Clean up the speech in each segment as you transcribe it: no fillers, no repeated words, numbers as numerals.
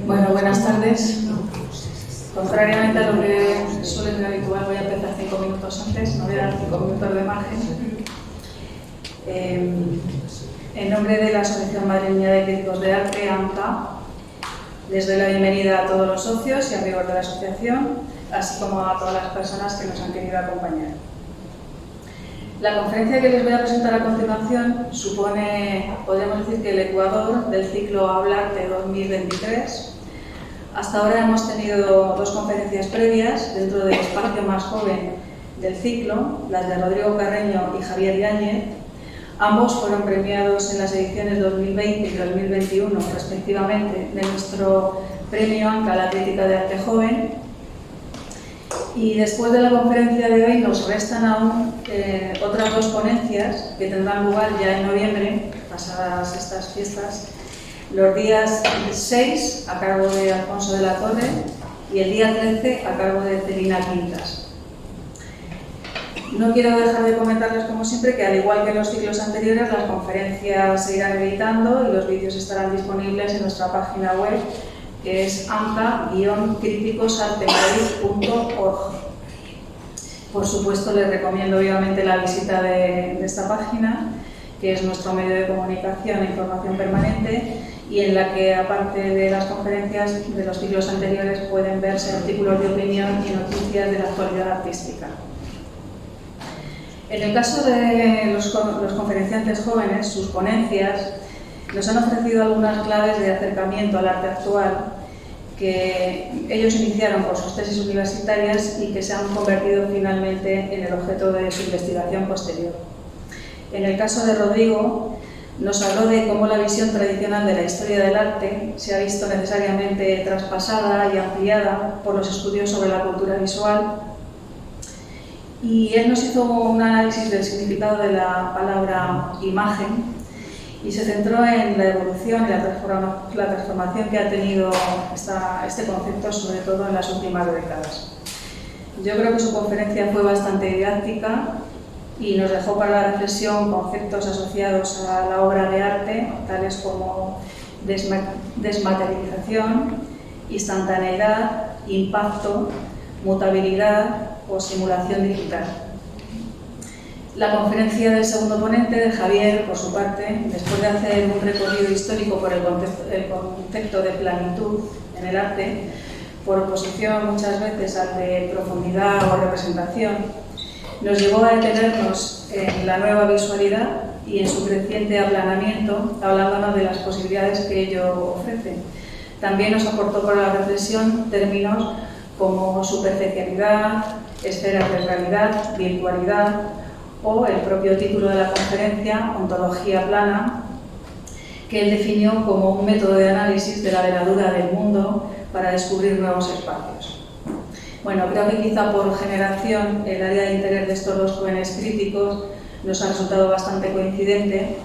Bueno, buenas tardes. Contrariamente a lo que suele ser habitual, voy a empezar 5 minutos antes, no voy a dar 5 minutos de margen. En nombre de la Asociación Madrileña de Críticos de Arte, AMCA, les doy la bienvenida a todos los socios y amigos de la asociación, así como a todas las personas que nos han querido acompañar. La conferencia que les voy a presentar a continuación supone, podemos decir, que el ecuador del ciclo Hablarte 2023. Hasta ahora hemos tenido 2 conferencias previas dentro del espacio más joven del ciclo, las de Rodrigo Carreño y Javier Yáñez. Ambos fueron premiados en las ediciones 2020 y 2021, respectivamente, de nuestro premio AMCA a la Crítica de Arte Joven. Y después de la conferencia de hoy nos restan aún otras 2 ponencias que tendrán lugar ya en noviembre, pasadas estas fiestas, los días 6 a cargo de Alfonso de la Torre y el día 13 a cargo de Celina Quintas. No quiero dejar de comentarles, como siempre, que al igual que en los ciclos anteriores, las conferencias se irán editando y los vídeos estarán disponibles en nuestra página web, que es amca-criticosartemadrid.org. Por supuesto, les recomiendo vivamente la visita de esta página, que es nuestro medio de comunicación e información permanente, y en la que, aparte de las conferencias de los ciclos anteriores, pueden verse artículos de opinión y noticias de la actualidad artística. En el caso de los conferenciantes jóvenes, sus ponencias nos han ofrecido algunas claves de acercamiento al arte actual que ellos iniciaron por sus tesis universitarias y que se han convertido finalmente en el objeto de su investigación posterior. En el caso de Rodrigo, nos habló de cómo la visión tradicional de la historia del arte se ha visto necesariamente traspasada y ampliada por los estudios sobre la cultura visual. Y él nos hizo un análisis del significado de la palabra imagen y se centró en la evolución y la transformación que ha tenido este concepto, sobre todo en las últimas décadas. Yo creo que su conferencia fue bastante didáctica y nos dejó para la reflexión conceptos asociados a la obra de arte, tales como desmaterialización, instantaneidad, impacto, mutabilidad o simulación digital. La conferencia del segundo ponente, de Javier, por su parte, después de hacer un recorrido histórico por el concepto de planitud en el arte, por oposición muchas veces al de profundidad o representación, nos llevó a detenernos en la nueva visualidad y en su creciente aplanamiento, hablándonos de las posibilidades que ello ofrece. También nos aportó para la reflexión términos como superficialidad, esferas de realidad, virtualidad o el propio título de la conferencia, ontología plana, que él definió como un método de análisis de la veladura del mundo para descubrir nuevos espacios. Bueno, creo que quizá por generación el área de interés de estos 2 jóvenes críticos nos ha resultado bastante coincidente,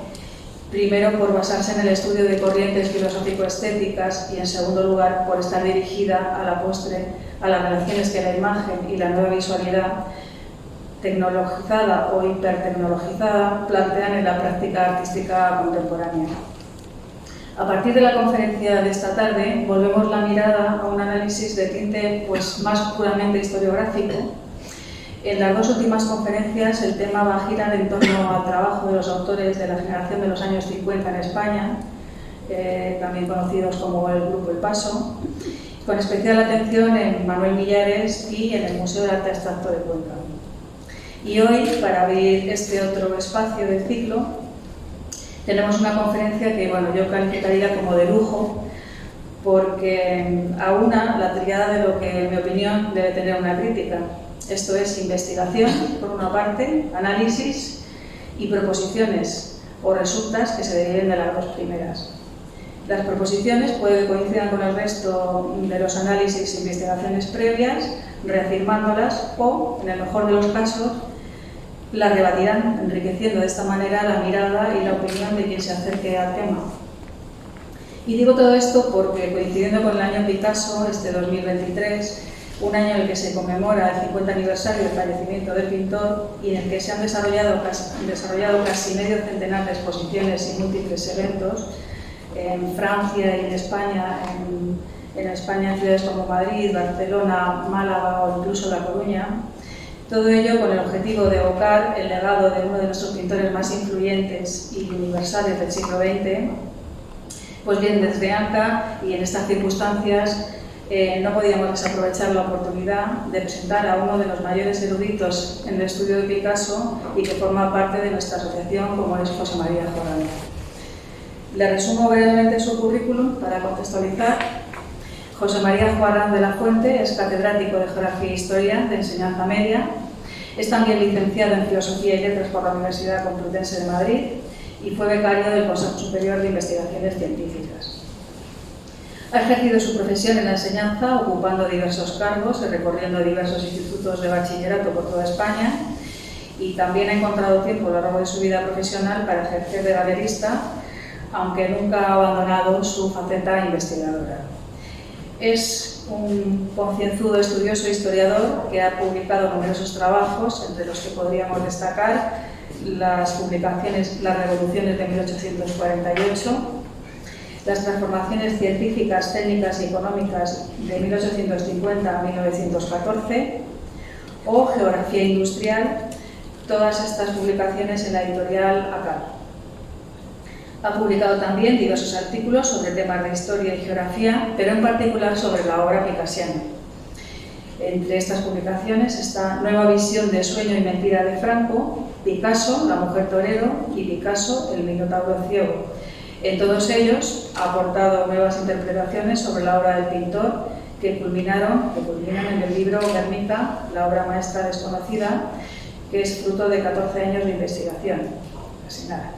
primero por basarse en el estudio de corrientes filosófico-estéticas y en segundo lugar por estar dirigida a la postre a las relaciones que la imagen y la nueva visualidad, tecnologizada o hipertecnologizada, plantean en la práctica artística contemporánea. A partir de la conferencia de esta tarde, volvemos la mirada a un análisis de tinte más puramente historiográfico. En las 2 últimas conferencias el tema va a girar en torno al trabajo de los autores de la generación de los años 50 en España, también conocidos como el Grupo El Paso, con especial atención en Manuel Millares y en el Museo de Arte Abstracto de Cuenca. Y hoy, para abrir este otro espacio del ciclo, tenemos una conferencia que yo calificaría como de lujo, porque aúna la tríada de lo que, en mi opinión, debe tener una crítica. Esto es investigación, por una parte, análisis y proposiciones o resultas que se deriven de las 2 primeras. Las proposiciones pueden coincidir con el resto de los análisis e investigaciones previas, reafirmándolas o, en el mejor de los casos, las rebatirán, enriqueciendo de esta manera la mirada y la opinión de quien se acerque al tema. Y digo todo esto porque, coincidiendo con el año Picasso, este 2023, un año en el que se conmemora el 50 aniversario del fallecimiento del pintor y en el que se han desarrollado casi medio centenar de exposiciones y múltiples eventos, en Francia y en España, en ciudades como Madrid, Barcelona, Málaga o incluso La Coruña. Todo ello con el objetivo de evocar el legado de uno de nuestros pintores más influyentes y universales del siglo XX. Pues bien, desde ANCA y en estas circunstancias no podíamos desaprovechar la oportunidad de presentar a uno de los mayores eruditos en el estudio de Picasso y que forma parte de nuestra asociación, como es José María Juarán. Le resumo brevemente su currículum para contextualizar. José María Juarán de la Fuente es catedrático de Geografía e Historia de enseñanza media, es también licenciado en Filosofía y Letras por la Universidad Complutense de Madrid y fue becario del Consejo Superior de Investigaciones Científicas. Ha ejercido su profesión en la enseñanza, ocupando diversos cargos y recorriendo diversos institutos de bachillerato por toda España, y también ha encontrado tiempo a lo largo de su vida profesional para ejercer de galerista, aunque nunca ha abandonado su faceta investigadora. Es un concienzudo estudioso e historiador que ha publicado numerosos trabajos, entre los que podríamos destacar las publicaciones Las revoluciones de 1848, las transformaciones científicas, técnicas y económicas de 1850 a 1914 o Geografía industrial, todas estas publicaciones en la editorial ACAL. Ha publicado también diversos artículos sobre temas de historia y geografía, pero en particular sobre la obra picassiana. Entre estas publicaciones está Nueva visión de sueño y mentira de Franco, Picasso, la mujer torero y Picasso, el minotauro ciego. En todos ellos ha aportado nuevas interpretaciones sobre la obra del pintor que culminan en el libro Guernica, la obra maestra desconocida, que es fruto de 14 años de investigación. Casi nada.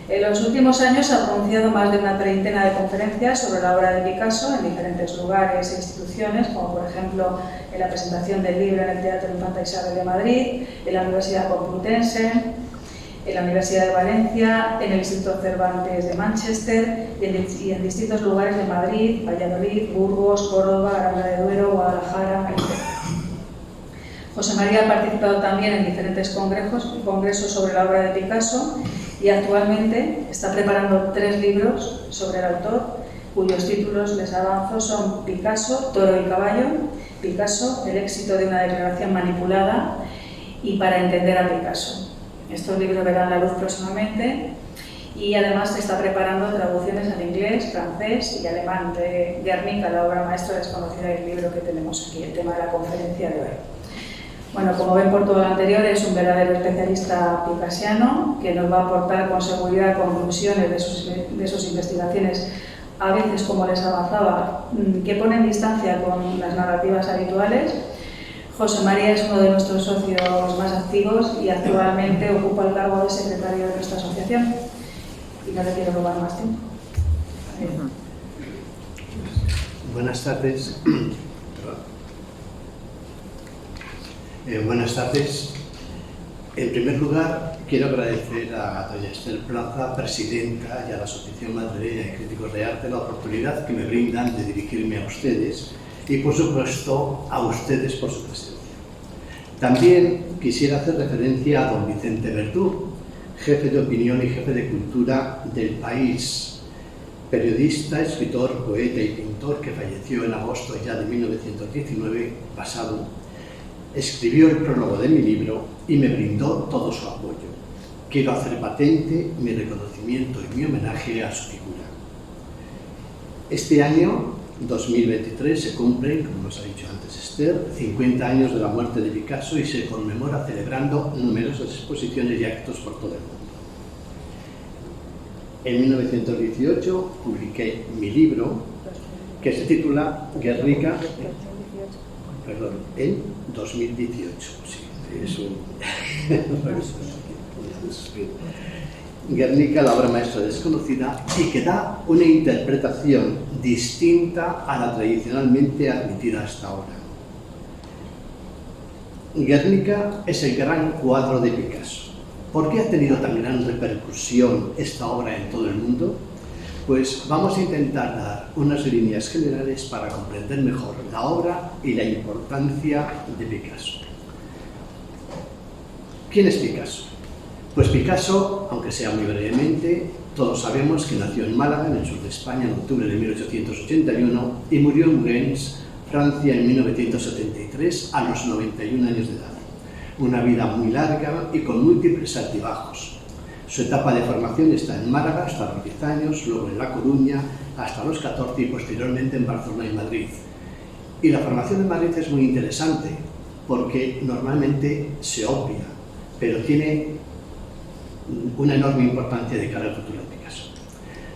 En los últimos años ha pronunciado más de una treintena de conferencias sobre la obra de Picasso en diferentes lugares e instituciones, como por ejemplo en la presentación del libro en el Teatro Infanta Isabel de Madrid, en la Universidad Complutense, en la Universidad de Valencia, en el Instituto Cervantes de Manchester y en distintos lugares de Madrid, Valladolid, Burgos, Córdoba, Aranda de Duero, Guadalajara, etc. José María ha participado también en diferentes congresos sobre la obra de Picasso y actualmente está preparando 3 libros sobre el autor, cuyos títulos, les avanzo, son Picasso, Toro y Caballo, Picasso, el éxito de una declaración manipulada y Para entender a Picasso. Estos libros verán la luz próximamente y además se está preparando traducciones al inglés, francés y alemán de Guernica, la obra maestra desconocida del libro que tenemos aquí, el tema de la conferencia de hoy. Bueno, como ven por todo lo anterior, es un verdadero especialista picassiano que nos va a aportar con seguridad conclusiones de sus investigaciones, a veces, como les avanzaba, que ponen distancia con las narrativas habituales. José María es uno de nuestros socios más activos y actualmente ocupa el cargo de secretario de nuestra asociación. Y no le quiero robar más tiempo. Buenas tardes. Buenas tardes. En primer lugar, quiero agradecer a doña Esther Plaza, presidenta, y a la Asociación Madrileña de Críticos de Arte la oportunidad que me brindan de dirigirme a ustedes y, por supuesto, a ustedes por su presencia. También quisiera hacer referencia a don Vicente Verdú, jefe de opinión y jefe de cultura del País, periodista, escritor, poeta y pintor que falleció en agosto ya de 1919 pasado. Escribió el prólogo de mi libro y me brindó todo su apoyo. Quiero hacer patente mi reconocimiento y mi homenaje a su figura. Este año, 2023, se cumplen, como nos ha dicho antes Esther, 50 años de la muerte de Picasso y se conmemora celebrando numerosas exposiciones y actos por todo el mundo. En 1918 publiqué mi libro, que se titula Guernica. Perdón, en 2018, sí, es un... Guernica, la obra maestra desconocida, y que da una interpretación distinta a la tradicionalmente admitida hasta ahora. Guernica es el gran cuadro de Picasso. ¿Por qué ha tenido tan gran repercusión esta obra en todo el mundo? Pues vamos a intentar dar unas líneas generales para comprender mejor la obra y la importancia de Picasso. ¿Quién es Picasso? Pues Picasso, aunque sea muy brevemente, todos sabemos que nació en Málaga, en el sur de España, en octubre de 1881 y murió en Rennes, Francia, en 1973, a los 91 años de edad. Una vida muy larga y con múltiples altibajos. Su etapa de formación está en Málaga hasta los 10 años, luego en La Coruña hasta los 14 y posteriormente en Barcelona y Madrid. Y la formación en Madrid es muy interesante porque normalmente se obvia, pero tiene una enorme importancia de cara al futuro de Picasso.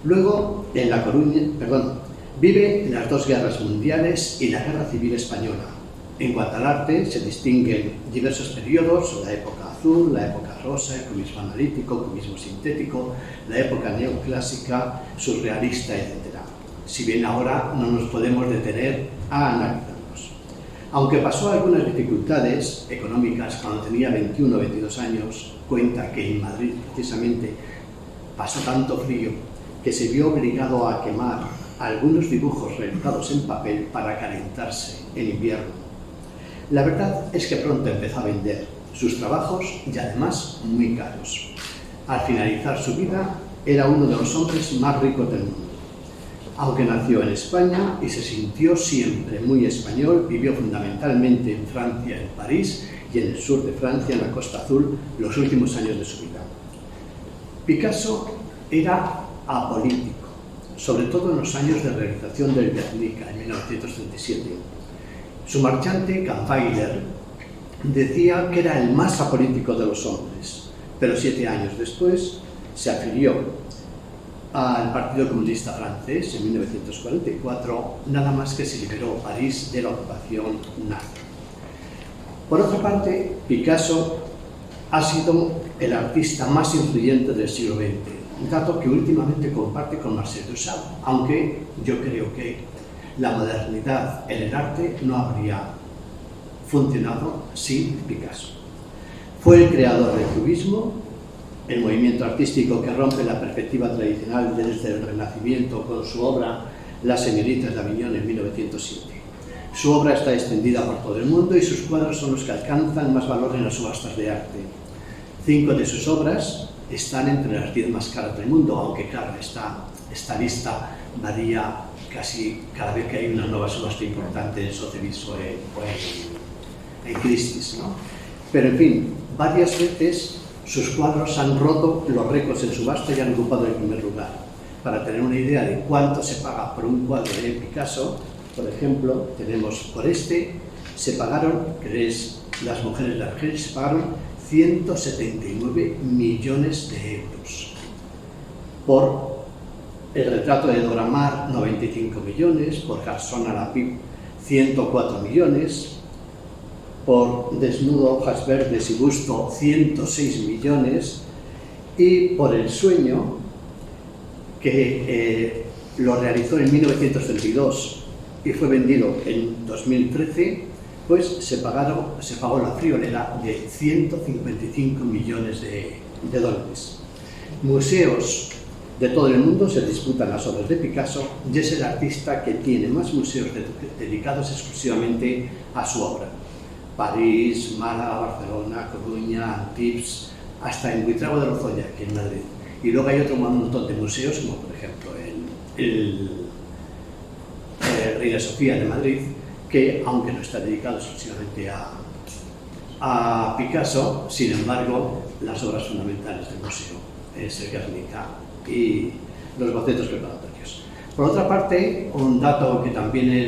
Luego, en La Coruña, vive en las dos guerras mundiales y la Guerra Civil Española. En cuanto al arte, se distinguen diversos periodos: la época azul, la época rosa, el cubismo analítico, el cubismo sintético, la época neoclásica, surrealista, etc. Si bien ahora no nos podemos detener a analizarlos. Aunque pasó algunas dificultades económicas cuando tenía 21 o 22 años, cuenta que en Madrid precisamente pasó tanto frío que se vio obligado a quemar algunos dibujos realizados en papel para calentarse en invierno. La verdad es que pronto empezó a vender sus trabajos y además muy caros. Al finalizar su vida era uno de los hombres más ricos del mundo. Aunque nació en España y se sintió siempre muy español, vivió fundamentalmente en Francia, en París y en el sur de Francia, en la Costa Azul, los últimos años de su vida. Picasso era apolítico, sobre todo en los años de realización del Guernica, en 1937. Su marchante, Kahnweiler, decía que era el más apolítico de los hombres, pero 7 años después se afilió al Partido Comunista Francés en 1944, nada más que se liberó París de la ocupación nazi. Por otra parte, Picasso ha sido el artista más influyente del siglo XX, un dato que últimamente comparte con Marcel Duchamp, aunque yo creo que la modernidad en el arte no habría funcionado sin Picasso. Fue el creador del cubismo, el movimiento artístico que rompe la perspectiva tradicional desde el Renacimiento con su obra Las señoritas de Aviñón en 1907. Su obra está extendida por todo el mundo y sus cuadros son los que alcanzan más valor en las subastas de arte. 5 de sus obras están entre las 10 más caras del mundo, aunque claro, esta lista varía casi cada vez que hay una nueva subasta importante en Sotheby's o en Christie's, ¿no? Pero en fin, varias veces sus cuadros han roto los récords en subasta y han ocupado el primer lugar. Para tener una idea de cuánto se paga por un cuadro de Picasso, por ejemplo, tenemos por se pagaron, que es Las mujeres de Argel, se pagaron 179 millones de euros. Por el retrato de Dora Maar, 95 millones, por Garçon à la Pipe, 104 millones, por Desnudo, Hojas Verdes y Busto, 106 millones, y por El Sueño, que lo realizó en 1932 y fue vendido en 2013, pues se pagó la friolera de 155 millones de dólares. Museos de todo el mundo se disputan las obras de Picasso y es el artista que tiene más museos dedicados exclusivamente a su obra. París, Málaga, Barcelona, Coruña, Antibes, hasta en Buitrago de Lozoya, aquí en Madrid. Y luego hay otro montón de museos, como por ejemplo el Reina Sofía de Madrid, que aunque no está dedicado exclusivamente a Picasso, sin embargo, las obras fundamentales del museo es el Guernica y los bocetos preparatorios. Por otra parte, un dato que también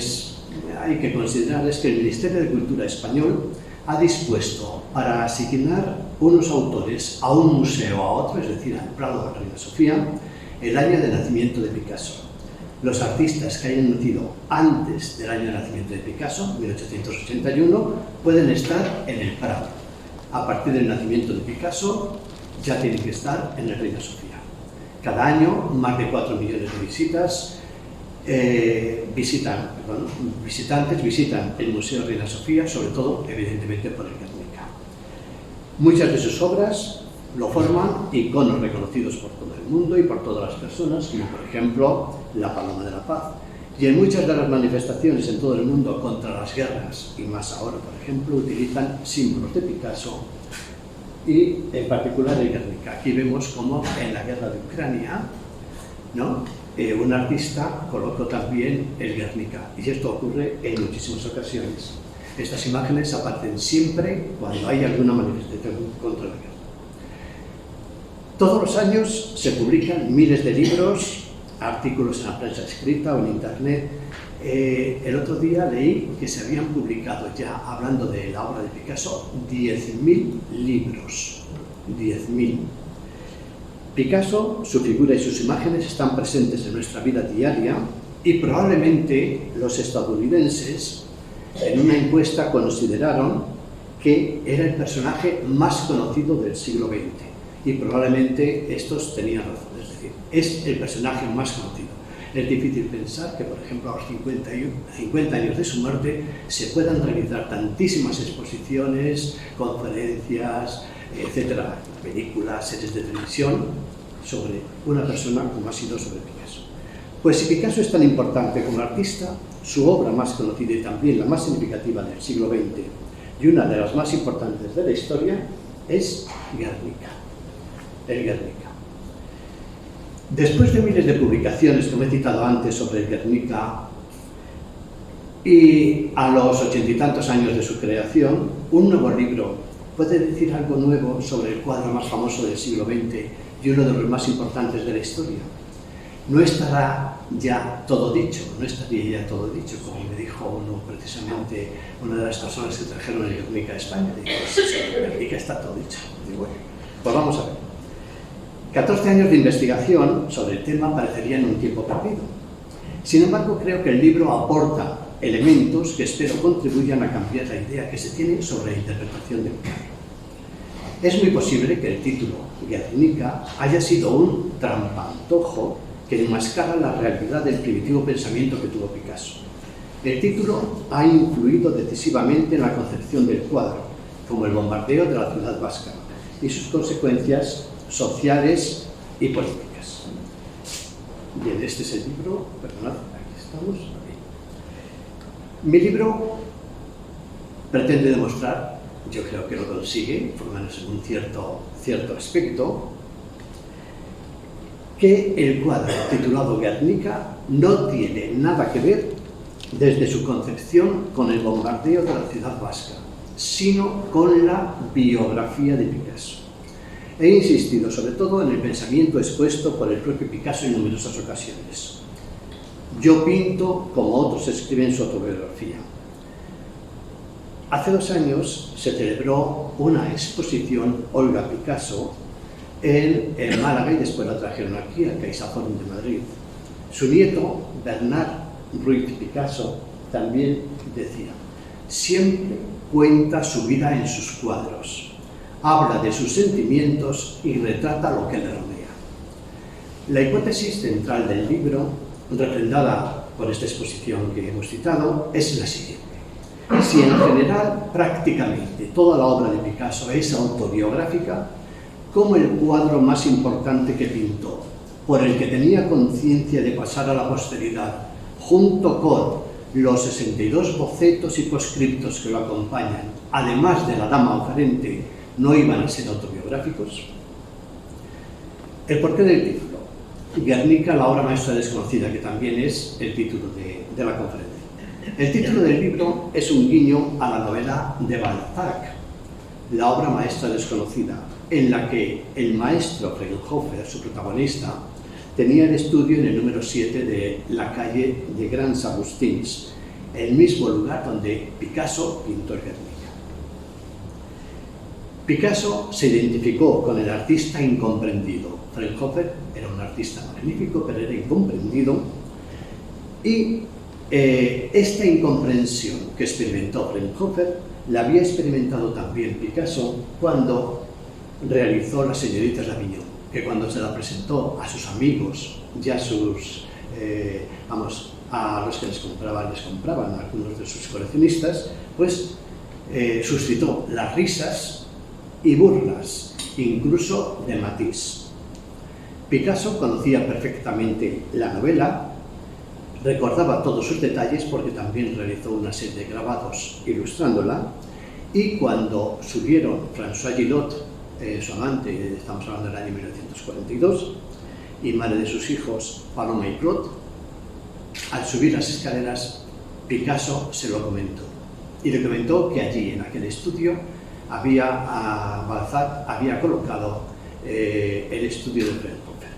hay que considerar es que el Ministerio de Cultura español ha dispuesto para asignar unos autores a un museo o a otro, es decir, al Prado de la Reina Sofía, el año de nacimiento de Picasso. Los artistas que hayan nacido antes del año de nacimiento de Picasso, 1881, pueden estar en el Prado. A partir del nacimiento de Picasso ya tienen que estar en la Reina Sofía. Cada año, más de 4 millones de visitantes visitan el Museo Reina Sofía, sobre todo, evidentemente, por el Guernica. Muchas de sus obras lo forman iconos reconocidos por todo el mundo y por todas las personas, como por ejemplo la Paloma de la Paz. Y en muchas de las manifestaciones en todo el mundo contra las guerras, y más ahora, por ejemplo, utilizan símbolos de Picasso y en particular el Guernica. Aquí vemos cómo en la guerra de Ucrania, ¿no?, un artista colocó también el Guernica, y esto ocurre en muchísimas ocasiones. Estas imágenes aparecen siempre cuando hay alguna manifestación contra la guerra. Todos los años se publican miles de libros, artículos en la prensa escrita o en internet. El otro día leí que se habían publicado ya, hablando de la obra de Picasso, 10.000 libros. 10.000. Picasso, su figura y sus imágenes están presentes en nuestra vida diaria y probablemente los estadounidenses en una encuesta consideraron que era el personaje más conocido del siglo XX y probablemente estos tenían razón, es decir, es el personaje más conocido. Es difícil pensar que, por ejemplo, a los 50 años de su muerte se puedan realizar tantísimas exposiciones, conferencias, etcétera, películas, series de televisión sobre una persona como ha sido sobre Picasso. Pues si Picasso es tan importante como artista, su obra más conocida y también la más significativa del siglo XX y una de las más importantes de la historia es Guernica, el Guernica. Después de miles de publicaciones, como he citado antes, sobre el Guernica, y a los 80 y tantos años de su creación, un nuevo libro puede decir algo nuevo sobre el cuadro más famoso del siglo XX y uno de los más importantes de la historia. No estará ya todo dicho, no estaría ya todo dicho, como me dijo precisamente una de las personas que trajeron el Guernica a España. Digo, sí, el Guernica está todo dicho. Digo, bueno, pues vamos a ver. 14 años de investigación sobre el tema parecerían un tiempo perdido. Sin embargo, creo que el libro aporta elementos que espero contribuyan a cambiar la idea que se tiene sobre la interpretación del cuadro. Es muy posible que el título Guernica haya sido un trampantojo que enmascara la realidad del primitivo pensamiento que tuvo Picasso. El título ha influido decisivamente en la concepción del cuadro, como el bombardeo de la ciudad vasca y sus consecuencias sociales y políticas. Bien, este es el libro, perdonad, aquí estamos. Aquí. Mi libro pretende demostrar, yo creo que lo consigue, por lo menos en un cierto aspecto, que el cuadro titulado Guernica no tiene nada que ver desde su concepción con el bombardeo de la ciudad vasca, sino con la biografía de Picasso. He insistido sobre todo en el pensamiento expuesto por el propio Picasso en numerosas ocasiones. Yo pinto como otros escriben su autobiografía. Hace 2 años se celebró una exposición Olga Picasso en Málaga y después la trajeron aquí al CaixaForum de Madrid. Su nieto, Bernard Ruiz Picasso, también decía: siempre cuenta su vida en sus cuadros. Habla de sus sentimientos y retrata lo que le rodea. La hipótesis central del libro, refrendada por esta exposición que hemos citado, es la siguiente. Si en general prácticamente toda la obra de Picasso es autobiográfica, como el cuadro más importante que pintó, por el que tenía conciencia de pasar a la posteridad, junto con los 62 bocetos y poscriptos que lo acompañan, además de la dama oferente, no iban a ser autobiográficos. El porqué del título. Guernica, la obra maestra desconocida, que también es el título de la conferencia. El título del libro es un guiño a la novela de Balzac, La obra maestra desconocida, en la que el maestro Frauenhofer, su protagonista, tenía el estudio en el número 7 de la calle de Grans Agustins, el mismo lugar donde Picasso pintó el Guernica. Picasso se identificó con el artista incomprendido. Frauenhofer era un artista magnífico, pero era incomprendido. Y esta incomprensión que experimentó Frauenhofer la había experimentado también Picasso cuando realizó Las señoritas d'Avignon, que cuando se la presentó a sus amigos y a sus, a los que les compraban algunos de sus coleccionistas, pues suscitó las risas y burlas, incluso de Matisse. Picasso conocía perfectamente la novela, recordaba todos sus detalles porque también realizó una serie de grabados ilustrándola, y cuando subieron François Gillot su amante, estamos hablando del año 1942, y madre de sus hijos, Paloma y Claude, al subir las escaleras, Picasso se lo comentó. Y le comentó que allí, en aquel estudio, Balzac había colocado el estudio de Frauenhofer.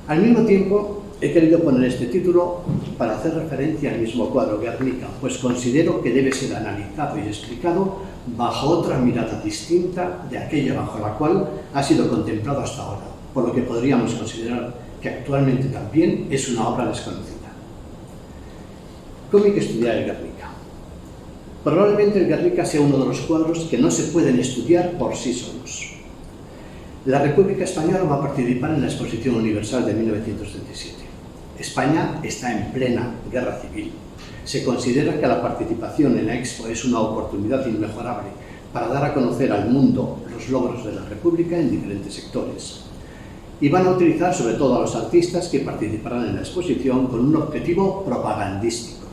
Al mismo tiempo, he querido poner este título para hacer referencia al mismo cuadro, Guernica, pues considero que debe ser analizado y explicado bajo otra mirada distinta de aquella bajo la cual ha sido contemplado hasta ahora, por lo que podríamos considerar que actualmente también es una obra desconocida. ¿Cómo hay que estudiar el Guernica? Probablemente el Guernica sea uno de los cuadros que no se pueden estudiar por sí solos. La República Española va a participar en la Exposición Universal de 1937. España está en plena guerra civil. Se considera que la participación en la Expo es una oportunidad inmejorable para dar a conocer al mundo los logros de la República en diferentes sectores. Y van a utilizar sobre todo a los artistas que participarán en la exposición con un objetivo propagandístico.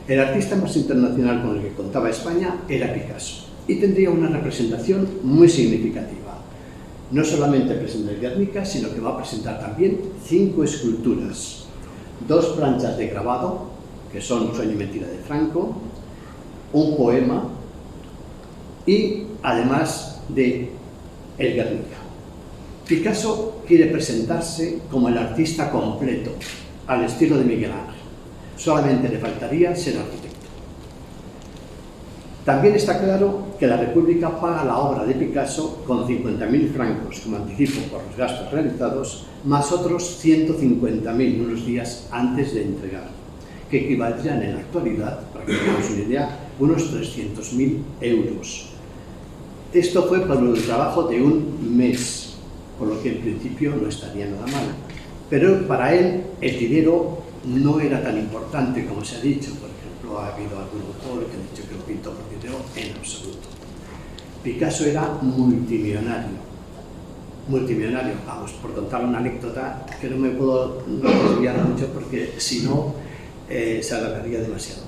El artista más internacional con el que contaba España era Picasso y tendría una representación muy significativa. No solamente presenta el Guernica, sino que va a presentar también 5 esculturas, 2 planchas de grabado, que son Sueño y mentira de Franco, un poema y además de el Guernica. Picasso quiere presentarse como el artista completo, al estilo de Miguel Ángel. Solamente le faltaría ser arquitecto. También está claro que la República paga la obra de Picasso con 50.000 francos como anticipo por los gastos realizados, más otros 150.000 unos días antes de entregar, que equivaldrían en la actualidad, para que tengamos una idea, unos 300.000 euros. Esto fue por el trabajo de un mes, por lo que en principio no estaría nada mal. Pero para él el dinero no era tan importante como se ha dicho. Por ejemplo, ha habido algún autor que ha dicho que lo pintó por dinero, en absoluto. Picasso era multimillonario. Vamos, por contar una anécdota que no me puedo desviar mucho porque si no se alargaría demasiado.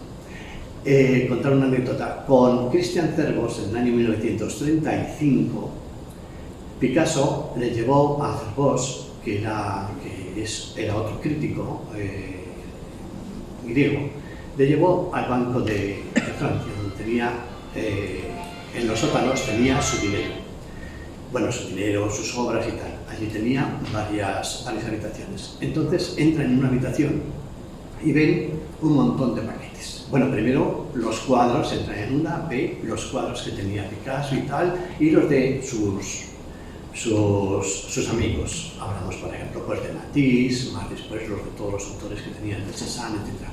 Contar una anécdota. Con Christian Cerbos, en el año 1935, Picasso le llevó a Cerbos, que era otro crítico griego, le llevó al Banco de Francia, donde tenía, en los sótanos tenía su dinero. Bueno, su dinero, sus obras y tal. Allí tenía varias habitaciones. Entonces entra en una habitación y ven un montón de paquetes. Bueno, primero los cuadros, entran en una, ve los cuadros que tenía Picasso y tal, y los de sus amigos. Hablamos, por ejemplo, pues de Matisse, más después los de todos los autores que tenían, de Cézanne, etc.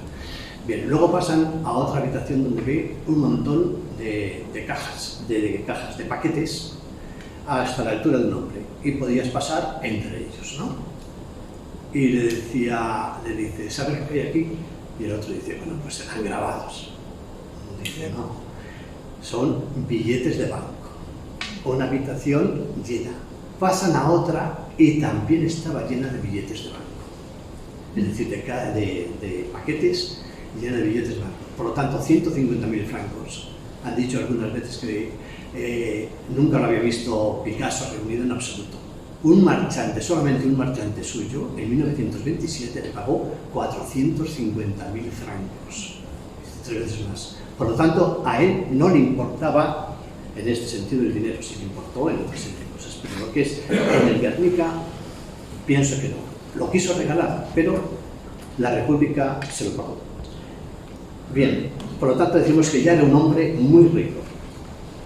Bien, luego pasan a otra habitación donde ve un montón de cajas, de paquetes, hasta la altura de un hombre, y podías pasar entre ellos, ¿no? Y le dice, ¿sabes qué hay aquí? Y el otro dice, bueno, pues serán grabados. Dice, no, son billetes de banco. Una habitación llena. Pasan a otra y también estaba llena de billetes de banco. Es decir, de paquetes llena de billetes de banco. Por lo tanto, 150.000 francos. Han dicho algunas veces que nunca lo había visto Picasso reunido en absoluto. Un marchante, solamente un marchante suyo, en 1927 le pagó 450.000 francos. 3 veces más. Por lo tanto, a él no le importaba en este sentido el dinero, sí le importó en otras cosas, pero lo que es en el Guernica, pienso que no. Lo quiso regalar, pero la República se lo pagó. Bien, por lo tanto decimos que ya era un hombre muy rico.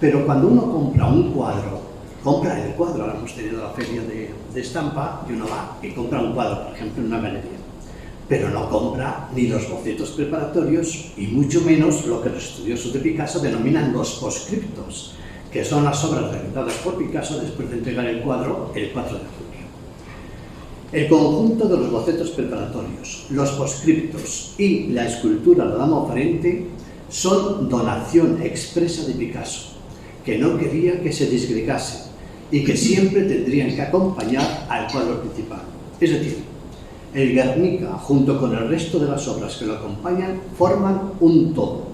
Pero cuando uno compra un cuadro, compra el cuadro, ahora hemos tenido la feria de estampa, y uno va y compra un cuadro, por ejemplo, en una galería. Pero no compra ni los bocetos preparatorios y mucho menos lo que los estudiosos de Picasso denominan los postscriptos, que son las obras realizadas por Picasso después de entregar el cuadro el 4 de junio. El conjunto de los bocetos preparatorios, los postscriptos y la escultura La Dama Oferente son donación expresa de Picasso, que no quería que se disgregase y que siempre tendrían que acompañar al cuadro principal. Es decir, el Guernica, junto con el resto de las obras que lo acompañan, forman un todo,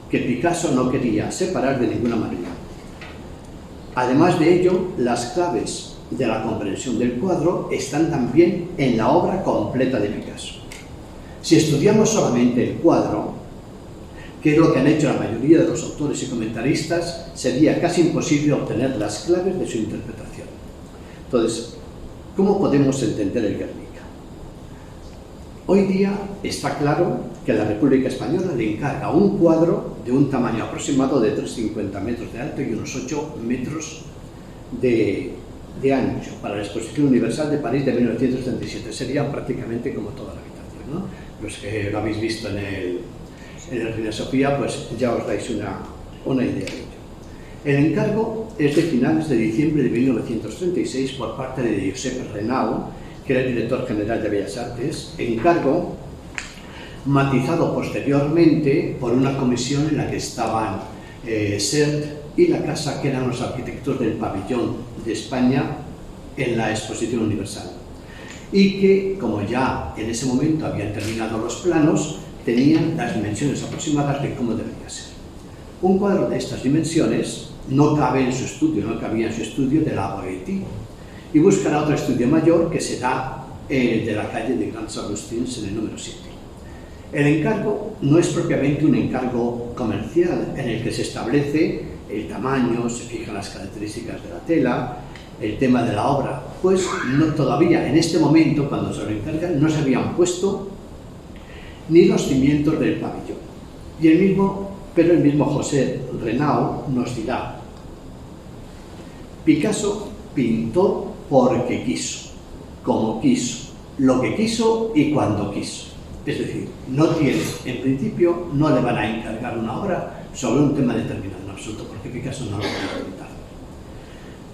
que Picasso no quería separar de ninguna manera. Además de ello, las claves de la comprensión del cuadro están también en la obra completa de Picasso. Si estudiamos solamente el cuadro, que es lo que han hecho la mayoría de los autores y comentaristas, sería casi imposible obtener las claves de su interpretación. Entonces, ¿cómo podemos entender el Guernica? Hoy día está claro que la República Española le encarga un cuadro de un tamaño aproximado de 350 metros de alto y unos 8 metros de ancho para la Exposición Universal de París de 1937. Sería prácticamente como toda la habitación, ¿no? Los que lo habéis visto en el Reina Sofía, pues ya os dais una idea de ello. El encargo es de finales de diciembre de 1936 por parte de Josep Renau, que era el director general de Bellas Artes, encargo matizado posteriormente por una comisión en la que estaban Sert y la Casa, que eran los arquitectos del pabellón de España en la Exposición Universal, y que, como ya en ese momento habían terminado los planos, tenían las dimensiones aproximadas de cómo debería ser. Un cuadro de estas dimensiones no cabe en su estudio, no cabía en su estudio de la Boétie, y buscará otro estudio mayor, que será el de la calle de Grands Agustins en el número 7. El encargo no es propiamente un encargo comercial en el que se establece el tamaño, se fijan las características de la tela, el tema de la obra, pues no, todavía en este momento, cuando se lo encargan, no se habían puesto ni los cimientos del pabellón. Pero el mismo José Renau nos dirá: Picasso pintó porque quiso, como quiso, lo que quiso y cuando quiso. Es decir, no tiene, en principio, no le van a encargar una obra sobre un tema determinado en absoluto, porque Picasso no lo puede evitar.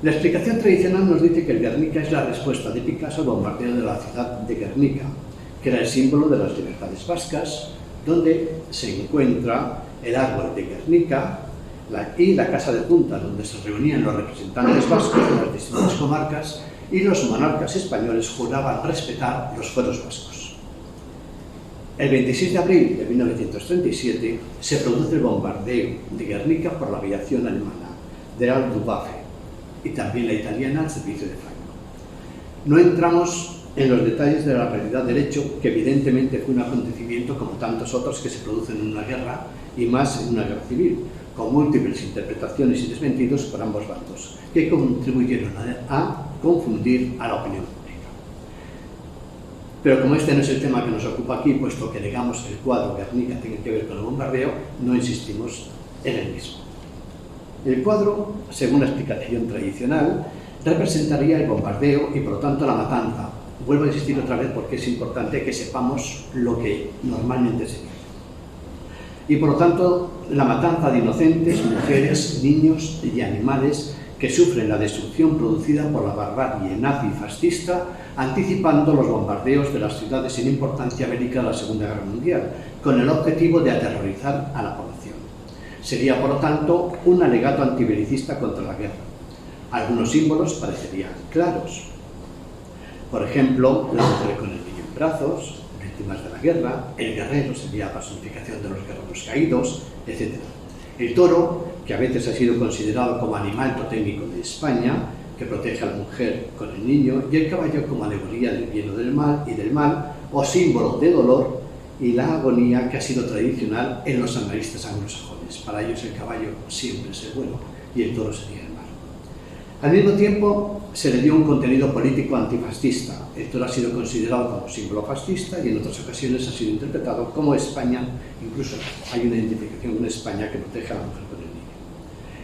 La explicación tradicional nos dice que el Guernica es la respuesta de Picasso al bombardeo de la ciudad de Guernica, que era el símbolo de las libertades vascas, donde se encuentra el árbol de Guernica y la casa de punta, donde se reunían los representantes vascos de las distintas comarcas, y los monarcas españoles juraban respetar los fueros vascos. El 26 de abril de 1937 se produce el bombardeo de Guernica por la aviación alemana, de la Luftwaffe, y también la italiana al servicio de Franco. No entramos en los detalles de la realidad del hecho, que evidentemente fue un acontecimiento como tantos otros que se producen en una guerra, y más en una guerra civil, con múltiples interpretaciones y desmentidos por ambos bandos, que contribuyeron a confundir a la opinión pública. Pero como este no es el tema que nos ocupa aquí, puesto que digamos que el cuadro Guernica tiene que ver con el bombardeo, no insistimos en el mismo. El cuadro, según la explicación tradicional, representaría el bombardeo y por lo tanto la matanza. Vuelvo a insistir otra vez porque es importante que sepamos lo que normalmente se dice. Y por lo tanto, la matanza de inocentes, mujeres, niños y animales que sufren la destrucción producida por la barbarie nazi fascista, anticipando los bombardeos de las ciudades sin importancia bélica de la Segunda Guerra Mundial, con el objetivo de aterrorizar a la población. Sería, por lo tanto, un alegato antibelicista contra la guerra. Algunos símbolos parecerían claros. Por ejemplo, la mujer con el niño en brazos, víctimas de la guerra; el guerrero sería personificación de los guerreros caídos, etc. El toro, que a veces ha sido considerado como animal totémico de España, que protege a la mujer con el niño; y el caballo como alegoría del bien o del mal, o símbolo de dolor y la agonía, que ha sido tradicional en los analistas anglosajones. Para ellos el caballo siempre es el bueno y el toro sería el malo. Al mismo tiempo, se le dio un contenido político antifascista. El toro ha sido considerado como símbolo fascista y en otras ocasiones ha sido interpretado como España. Incluso hay una identificación con España que protege a la mujer con el niño.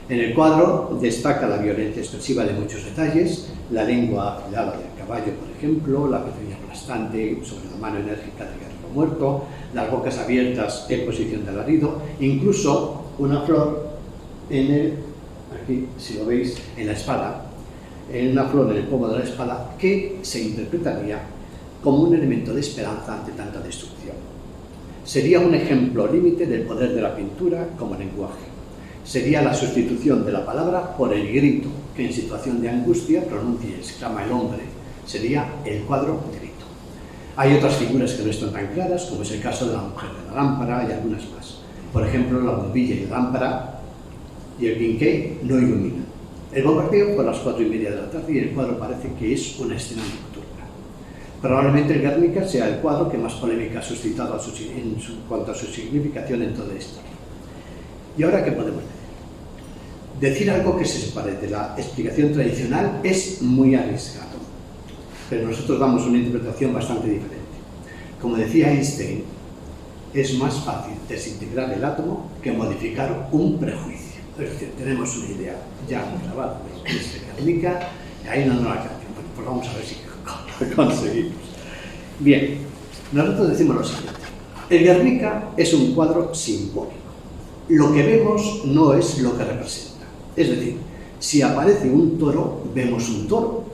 En el cuadro destaca la violencia expresiva de muchos detalles: la lengua afilada del caballo, por ejemplo, la pezuña aplastante sobre la mano enérgica del guerrero muerto, las bocas abiertas en posición de alarido, incluso una flor aquí, si lo veis, en la espada, en una flor en el pomo de la espada, que se interpretaría como un elemento de esperanza ante tanta destrucción. Sería un ejemplo límite del poder de la pintura como lenguaje. Sería la sustitución de la palabra por el grito, que en situación de angustia pronuncia y exclama el hombre. Sería el cuadro grito. Hay otras figuras que no están tan claras, como es el caso de la mujer de la lámpara y algunas más. Por ejemplo, la bombilla y la lámpara y el quinqué no iluminan. El bombardeo fue a las 4:30 de la tarde y el cuadro parece que es una escena nocturna. Probablemente el Guernica sea el cuadro que más polémica ha suscitado en cuanto a su significación en toda la historia. ¿Y ahora qué podemos decir? Decir algo que se separe de la explicación tradicional es muy arriesgado, pero nosotros damos una interpretación bastante diferente. Como decía Einstein, es más fácil desintegrar el átomo que modificar un prejuicio. Es decir, tenemos una idea ya grabada de Guernica y ahí no nos la cambiamos. Bueno, pues vamos a ver si lo conseguimos. Bien, nosotros decimos lo siguiente. El Guernica es un cuadro simbólico. Lo que vemos no es lo que representa. Es decir, si aparece un toro, vemos un toro,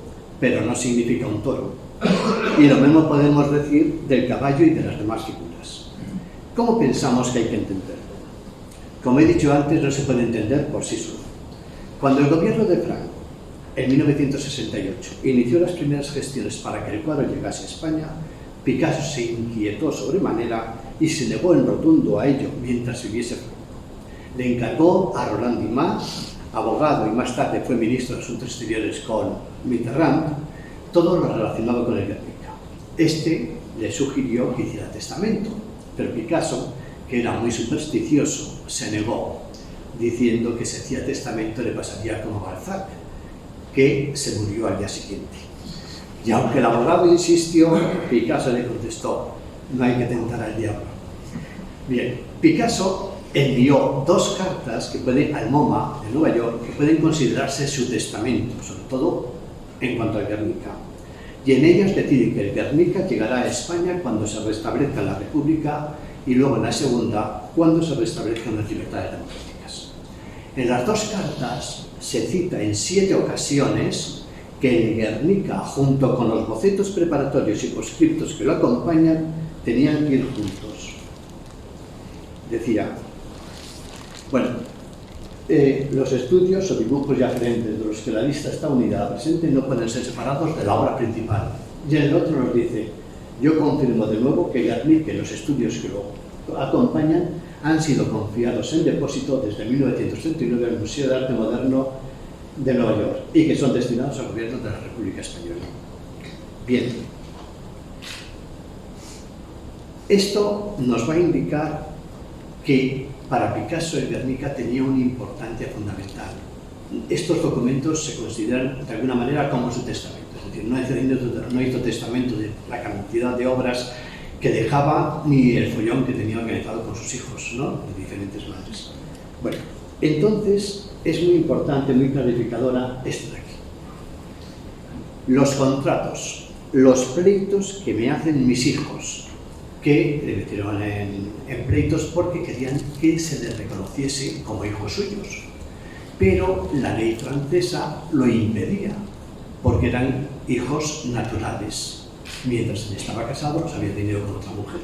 pero no significa un toro. Y lo mismo podemos decir del caballo y de las demás figuras. ¿Cómo pensamos que hay que entenderlo? Como he dicho antes, no se puede entender por sí solo. Cuando el gobierno de Franco, en 1968, inició las primeras gestiones para que el cuadro llegase a España, Picasso se inquietó sobremanera y se negó en rotundo a ello mientras viviese Franco. Le encargó a Roland Dumas, abogado y más tarde fue ministro de Asuntos Exteriores con Mitterrand, todo lo relacionado con el Guernica. Este le sugirió que hiciera testamento, pero Picasso, que era muy supersticioso, se negó, diciendo que si hacía testamento le pasaría como a Balzac, que se murió al día siguiente. Y aunque el abogado insistió, Picasso le contestó: no hay que tentar al diablo. Bien, Picasso envió 2 cartas al MoMA de Nueva York que pueden considerarse su testamento, sobre todo en cuanto al Guernica. Y en ellas decide que el Guernica llegará a España cuando se restablezca la República y luego en la segunda cuando se restablezcan las libertades democráticas. En las 2 cartas se cita en 7 ocasiones que el Guernica, junto con los bocetos preparatorios y poscriptos que lo acompañan, tenían que ir juntos. Decía: bueno, los estudios o dibujos ya gerentes de los que la lista está unida a la presente no pueden ser separados de la obra principal. Y en el otro nos dice: yo confirmo de nuevo que Guernica y los estudios que lo acompañan han sido confiados en depósito desde 1939 al Museo de Arte Moderno de Nueva York y que son destinados al gobierno de la República Española. Bien, esto nos va a indicar que para Picasso el Guernica tenía una importancia fundamental. Estos documentos se consideran de alguna manera como su testamento, es decir, no hizo testamento de la cantidad de obras que dejaba ni el follón que tenía organizado con sus hijos, ¿no?, de diferentes madres. Bueno, entonces es muy importante, muy clarificadora esto de aquí. Los contratos, los pleitos que me hacen mis hijos, que le metieron en pleitos porque querían que se les reconociese como hijos suyos. Pero la ley francesa lo impedía, porque eran hijos naturales. Mientras él estaba casado, los había tenido con otra mujer,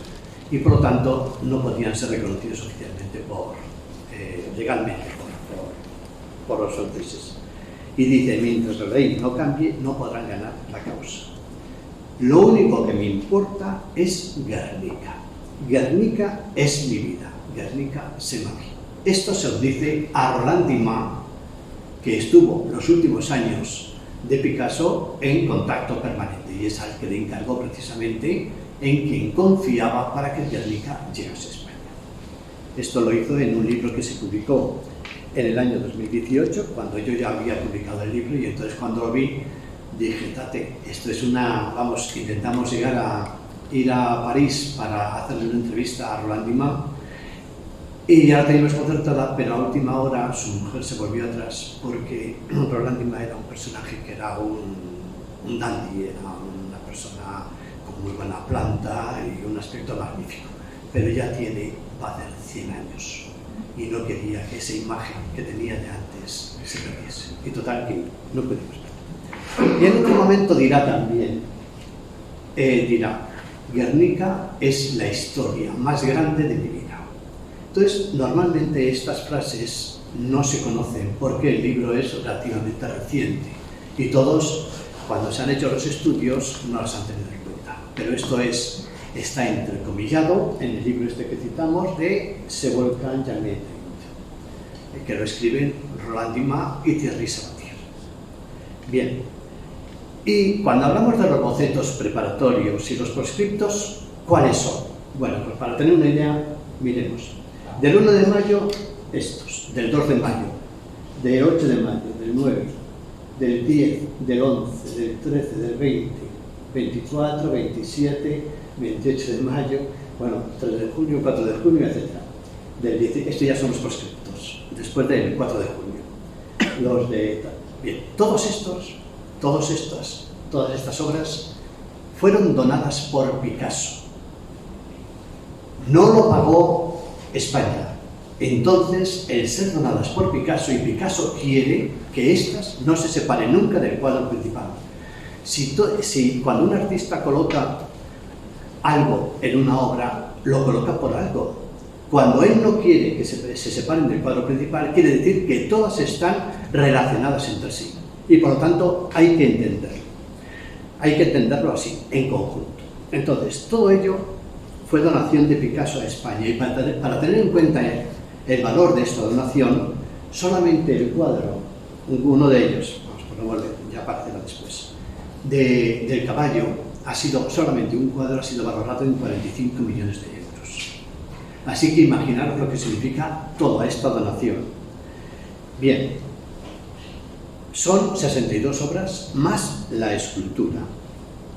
y por lo tanto no podían ser reconocidos oficialmente legalmente por los franceses. Y dice: mientras la ley no cambie, no podrán ganar la causa. Lo único que me importa es Guernica. Guernica es mi vida. Guernica se me va. Esto se lo dice a Roland Dumas, que estuvo los últimos años de Picasso en contacto permanente, y es al que le encargó precisamente, en quien confiaba para que Guernica llegase a España. Esto lo hizo en un libro que se publicó en el año 2018, cuando yo ya había publicado el libro, y entonces cuando lo vi dije: tate, esto es intentamos ir a París para hacerle una entrevista a Roland Dumas, y ya la teníamos concertada, pero a última hora su mujer se volvió atrás porque Roland Dumas era un personaje que era un dandy, era una persona con muy buena planta y un aspecto magnífico, pero ya va a tener 100 años y no quería que esa imagen que tenía de antes se perdiese. Y total que no pudimos ver. Y en otro momento dirá también, Guernica es la historia más grande de mi vida. Entonces, normalmente estas frases no se conocen porque el libro es relativamente reciente y todos, cuando se han hecho los estudios, no las han tenido en cuenta. Pero esto está entrecomillado en el libro este que citamos de Se Volcan Janet, que lo escriben Roland Dumas y Thierry Sabatier. Bien. Y cuando hablamos de los bocetos preparatorios y los proscriptos, ¿cuáles son? Bueno, pues para tener una idea, miremos. Del 1 de mayo, estos. Del 2 de mayo, del 8 de mayo, del 9, del 10, del 11, del 13, del 20, 24, 27, 28 de mayo, bueno, 3 de junio, 4 de junio, etc. Del 10, estos ya son los proscriptos, después del 4 de junio. Los de... Bien, todas estas obras fueron donadas por Picasso. No lo pagó España. Entonces, el ser donadas por Picasso, y Picasso quiere que éstas no se separen nunca del cuadro principal. Si cuando un artista coloca algo en una obra, lo coloca por algo. Cuando él no quiere que se separen del cuadro principal, quiere decir que todas están relacionadas entre sí. Y por lo tanto, hay que entenderlo. Hay que entenderlo así, en conjunto. Entonces, todo ello fue donación de Picasso a España. Y para tener en cuenta el valor de esta donación, solamente el cuadro, uno de ellos, vamos, ya aparecerá después, del caballo, solamente un cuadro ha sido valorado en 45 millones de euros. Así que imaginaros lo que significa toda esta donación. Bien, son 62 obras más la escultura.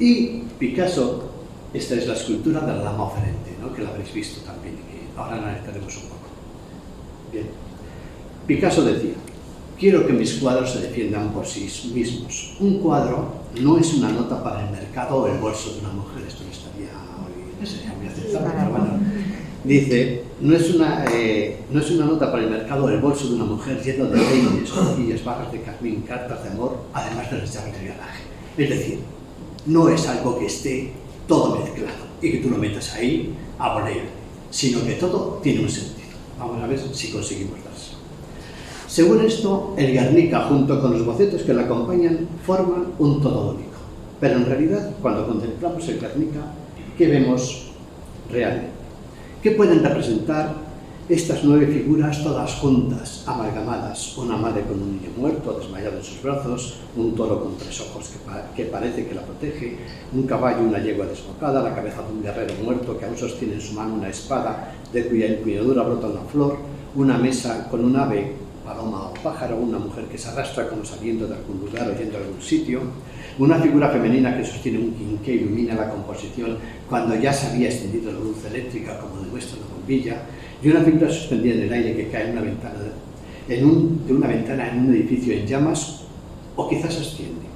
Y Picasso, esta es la escultura de la dama oferente, ¿no?, que la habréis visto también, que ahora analizaremos un poco. Bien. Picasso decía: quiero que mis cuadros se defiendan por sí mismos. Un cuadro no es una nota para el mercado o el bolso de una mujer. Esto no sería muy aceptable, pero bueno. Dice, no es una nota para el mercado o el bolso de una mujer lleno de peines, cosquillas, barras de carmín, cartas de amor, además de las llaves de viaje. Es decir, no es algo que esté todo mezclado y que tú lo metas ahí a voleo, sino que todo tiene un sentido. Vamos a ver si conseguimos darse. Según esto, el Guernica, junto con los bocetos que le acompañan, forman un todo único. Pero en realidad, cuando contemplamos el Guernica, ¿qué vemos realmente? ¿Qué pueden representar estas 9 figuras todas juntas, amalgamadas? Una madre con un niño muerto, desmayado en sus brazos, un toro con 3 ojos que parece que la protege, un caballo y una yegua desbocada, la cabeza de un guerrero muerto que aún sostiene en su mano una espada de cuya empuñadura brota una flor, una mesa con un ave, paloma o pájaro, una mujer que se arrastra como saliendo de algún lugar o yendo a algún sitio, una figura femenina que sostiene un quinqué e ilumina la composición cuando ya se había extendido la luz eléctrica, como demuestra la bombilla, y una figura suspendida en el aire que cae de una ventana en un edificio en llamas o quizás asciende.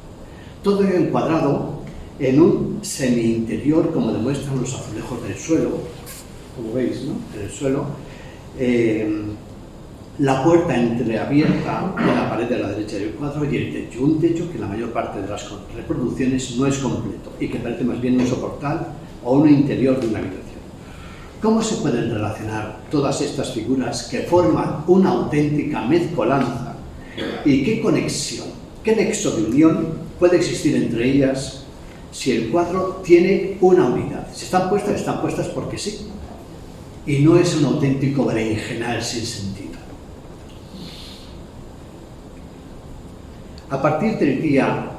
Todo ello encuadrado en un semi-interior, como demuestran los azulejos del suelo, como veis, ¿no?, en el suelo, la puerta entreabierta en la pared de la derecha del cuadro y el techo, un techo que en la mayor parte de las reproducciones no es completo y que parece más bien un soportal o un interior de una habitación. ¿Cómo se pueden relacionar todas estas figuras que forman una auténtica mezcolanza? ¿Y qué conexión, qué nexo de unión puede existir entre ellas si el cuadro tiene una unidad? Si están puestas porque sí, y no es un auténtico berenjenal sin sentido. A partir del día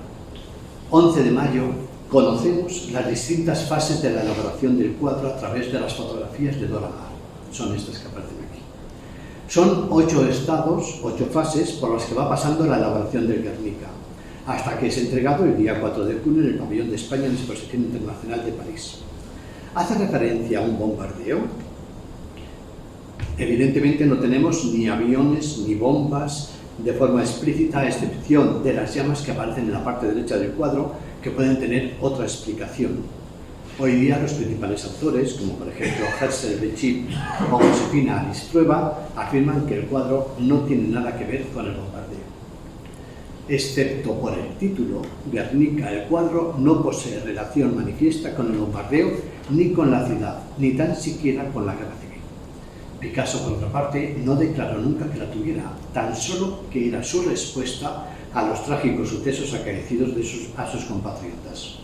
11 de mayo conocemos las distintas fases de la elaboración del cuadro a través de las fotografías de Dora Maar. Son estas que aparecen aquí. Son 8 estados, 8 fases por las que va pasando la elaboración del Guernica, hasta que es entregado el día 4 de junio en el Pabellón de España en la Exposición Internacional de París. ¿Hace referencia a un bombardeo? Evidentemente no tenemos ni aviones ni bombas de forma explícita, a excepción de las llamas que aparecen en la parte derecha del cuadro, que pueden tener otra explicación. Hoy día los principales autores, como por ejemplo Herzl Bechet o Josefina Alice Trueba, afirman que el cuadro no tiene nada que ver con el bombardeo. Excepto por el título, Guernica, el cuadro no posee relación manifiesta con el bombardeo ni con la ciudad, ni tan siquiera con la guerra civil. Picasso, por otra parte, no declaró nunca que la tuviera, tan solo que era su respuesta a los trágicos sucesos acaecidos a sus compatriotas.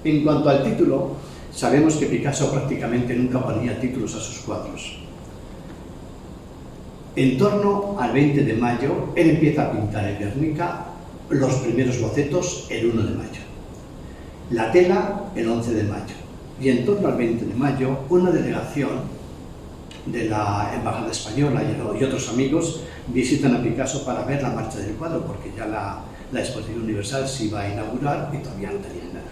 En cuanto al título, sabemos que Picasso prácticamente nunca ponía títulos a sus cuadros. En torno al 20 de mayo, él empieza a pintar el Guernica los primeros bocetos el 1 de mayo, la tela el 11 de mayo, y en torno al 20 de mayo una delegación de la Embajada Española y otros amigos visitan a Picasso para ver la marcha del cuadro, porque ya la Exposición Universal se iba a inaugurar y todavía no tenían nada.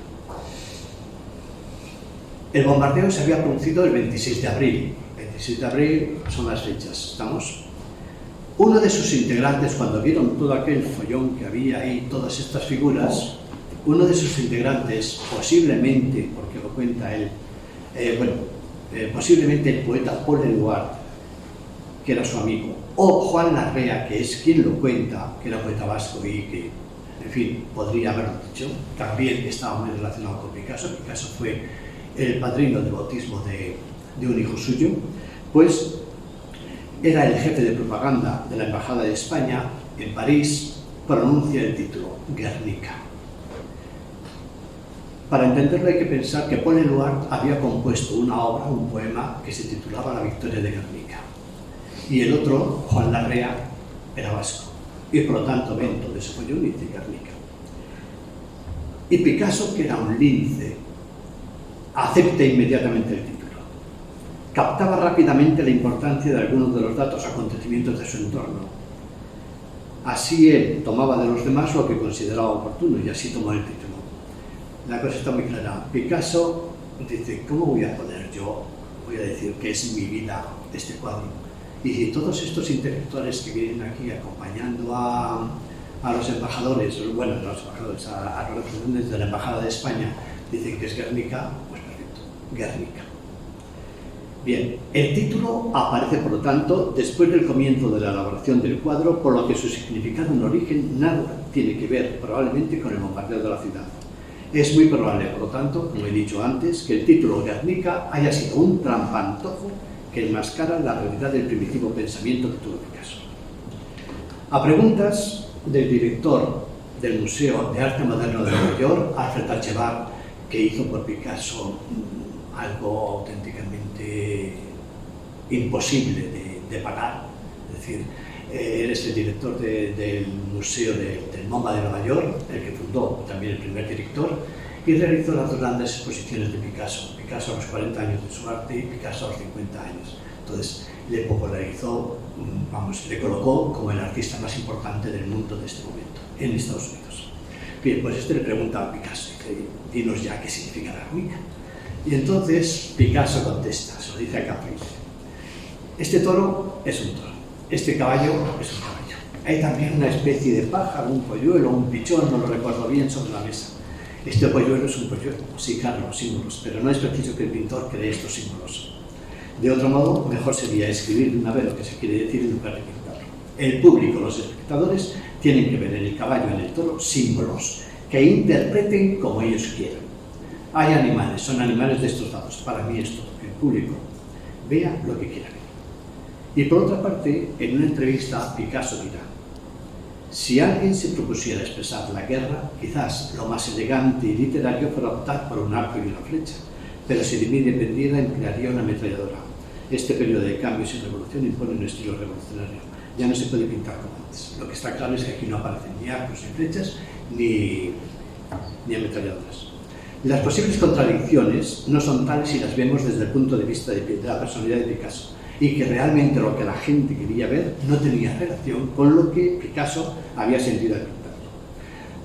El bombardeo se había producido el 26 de abril. 26 de abril son las fechas, ¿estamos? Uno de sus integrantes, cuando vieron todo aquel follón que había ahí, todas estas figuras, uno de sus integrantes, posiblemente, porque lo cuenta él, posiblemente el poeta Paul Eluard, que era su amigo, o Juan Larrea, que es quien lo cuenta, que era poeta vasco y que, en fin, podría haberlo dicho, también estaba muy relacionado con Picasso. Picasso fue el padrino de bautismo de un hijo suyo, pues era el jefe de propaganda de la Embajada de España en París, pronuncia el título, Guernica. Para entenderlo hay que pensar que Paul Eluard había compuesto una obra, un poema, que se titulaba La victoria de Guernica. Y el otro, Juan Larrea, era vasco. Y por lo tanto, ven todo ese follón y dice Guernica. Y Picasso, que era un lince, acepta inmediatamente el título. Captaba rápidamente la importancia de algunos de los datos, acontecimientos de su entorno. Así él tomaba de los demás lo que consideraba oportuno y así tomó el título. La cosa está muy clara. Picasso dice, ¿cómo voy a poner yo? Voy a decir que es mi vida este cuadro. Y si todos estos intelectuales que vienen aquí acompañando a los embajadores, bueno, a los representantes de la Embajada de España, dicen que es Guernica, pues perfecto, Guernica. Bien, el título aparece, por lo tanto, después del comienzo de la elaboración del cuadro, por lo que su significado en origen nada tiene que ver, probablemente, con el bombardeo de la ciudad. Es muy probable, por lo tanto, como he dicho antes, que el título Guernica haya sido un trampantojo que enmascara la realidad del primitivo pensamiento que tuvo Picasso. A preguntas del director del Museo de Arte Moderno de Nueva York, Alfred Archibald, que hizo por Picasso algo auténticamente imposible de pagar, es decir, él es el director del Museo del MoMA de Nueva York, el que fundó, también el primer director, y realizó las dos grandes exposiciones de Picasso. Picasso a los 40 años de su arte y Picasso a los 50 años. Entonces le popularizó, le colocó como el artista más importante del mundo de este momento, en Estados Unidos. Bien, pues este le pregunta a Picasso, dinos ya qué significa Guernica. Y entonces Picasso contesta, se lo dice a Caprice. Este toro es un toro, este caballo es un caballo. Hay también una especie de pájaro, un polluelo, un pichón, no lo recuerdo bien, sobre la mesa. Este polluelo es un polluelo, sí, claro, los símbolos, pero no es preciso que el pintor cree estos símbolos. De otro modo, mejor sería escribir de una vez lo que se quiere decir en lugar de pintarlo. El público, los espectadores, tienen que ver en el caballo y en el toro símbolos que interpreten como ellos quieran. Hay animales, son animales de estos dados. Para mí es todo, que el público vea lo que quiera ver. Y por otra parte, en una entrevista, Picasso dirá: si alguien se propusiera expresar la guerra, quizás lo más elegante y literario fuera optar por un arco y una flecha, pero si de mí dependiera, emplearía una ametralladora. Este periodo de cambios y revolución impone un estilo revolucionario. Ya no se puede pintar como antes. Lo que está claro es que aquí no aparecen ni arcos ni flechas, ni ametralladoras. Las posibles contradicciones no son tales si las vemos desde el punto de vista de la personalidad de Picasso, y que realmente lo que la gente quería ver no tenía relación con lo que Picasso había sentido al pintarlo.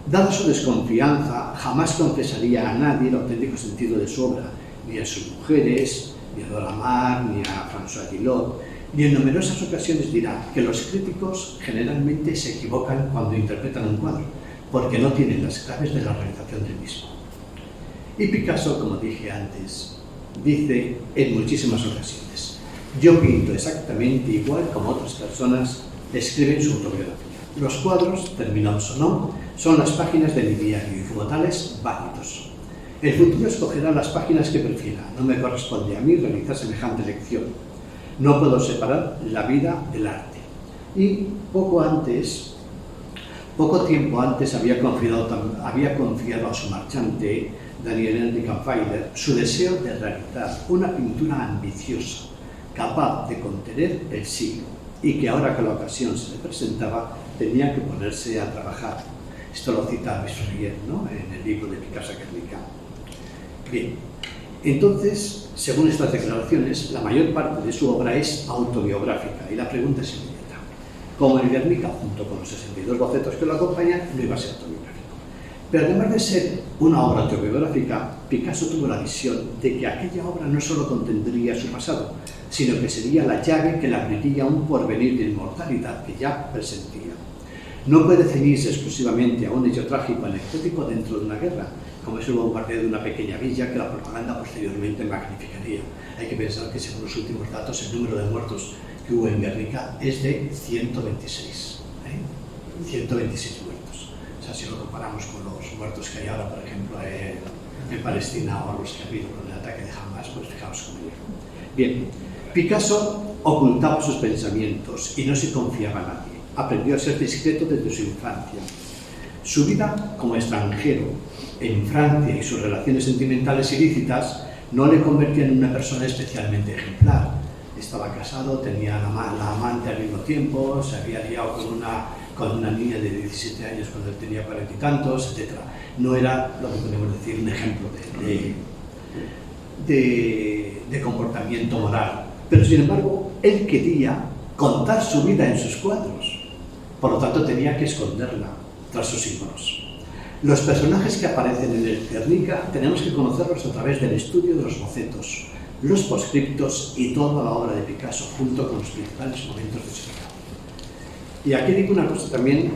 Dada su desconfianza, jamás confesaría a nadie el auténtico sentido de su obra, ni a sus mujeres, ni a Dora Maar, ni a François Gillot, y en numerosas ocasiones dirá que los críticos generalmente se equivocan cuando interpretan un cuadro, porque no tienen las claves de la realización del mismo. Y Picasso, como dije antes, dice en muchísimas ocasiones: yo pinto exactamente igual como otras personas escriben su autobiografía. Los cuadros, terminados o no, son las páginas de mi diario y como tales, válidos. El futuro escogerá las páginas que prefiera. No me corresponde a mí realizar semejante elección. No puedo separar la vida del arte. Y poco tiempo antes había confiado a su marchante, Daniel Henry Kampfeiler, su deseo de realizar una pintura ambiciosa, capaz de contener el siglo, y que ahora que la ocasión se le presentaba, tenía que ponerse a trabajar. Esto lo cita Luis Ferrier, ¿no?, en el libro de Picasso Guernica. Bien, entonces, según estas declaraciones, la mayor parte de su obra es autobiográfica y la pregunta es inmediata. Como el Guernica, junto con los 62 bocetos que lo acompañan, no iba a ser autobiográfico. Pero además de ser una obra autobiográfica, Picasso tuvo la visión de que aquella obra no solo contendría su pasado, sino que sería la llave que le abriría un porvenir de inmortalidad que ya presentía. No puede ceñirse exclusivamente a un hecho trágico anecdótico dentro de una guerra, como es el bombardeo de una pequeña villa que la propaganda posteriormente magnificaría. Hay que pensar que, según los últimos datos, el número de muertos que hubo en Guernica es de 126. 126 muertos. O sea, si lo comparamos con los muertos que hay ahora, por ejemplo, en Palestina, o los que ha habido con el ataque de Hamas, pues fijaos cómo llega. Bien, Picasso ocultaba sus pensamientos y no se confiaba a nadie. Aprendió a ser discreto desde su infancia. Su vida como extranjero en Francia y sus relaciones sentimentales ilícitas no le convertían en una persona especialmente ejemplar. Estaba casado, tenía la amante al mismo tiempo, se había liado con una niña de 17 años cuando él tenía 40 y tantos, etc. No era, lo que podemos decir, un ejemplo de comportamiento moral. Pero, sin embargo, él quería contar su vida en sus cuadros. Por lo tanto, tenía que esconderla tras sus símbolos. Los personajes que aparecen en el Guernica tenemos que conocerlos a través del estudio de los bocetos, los poscriptos y toda la obra de Picasso, junto con los principales momentos de su vida. Y aquí digo una cosa también,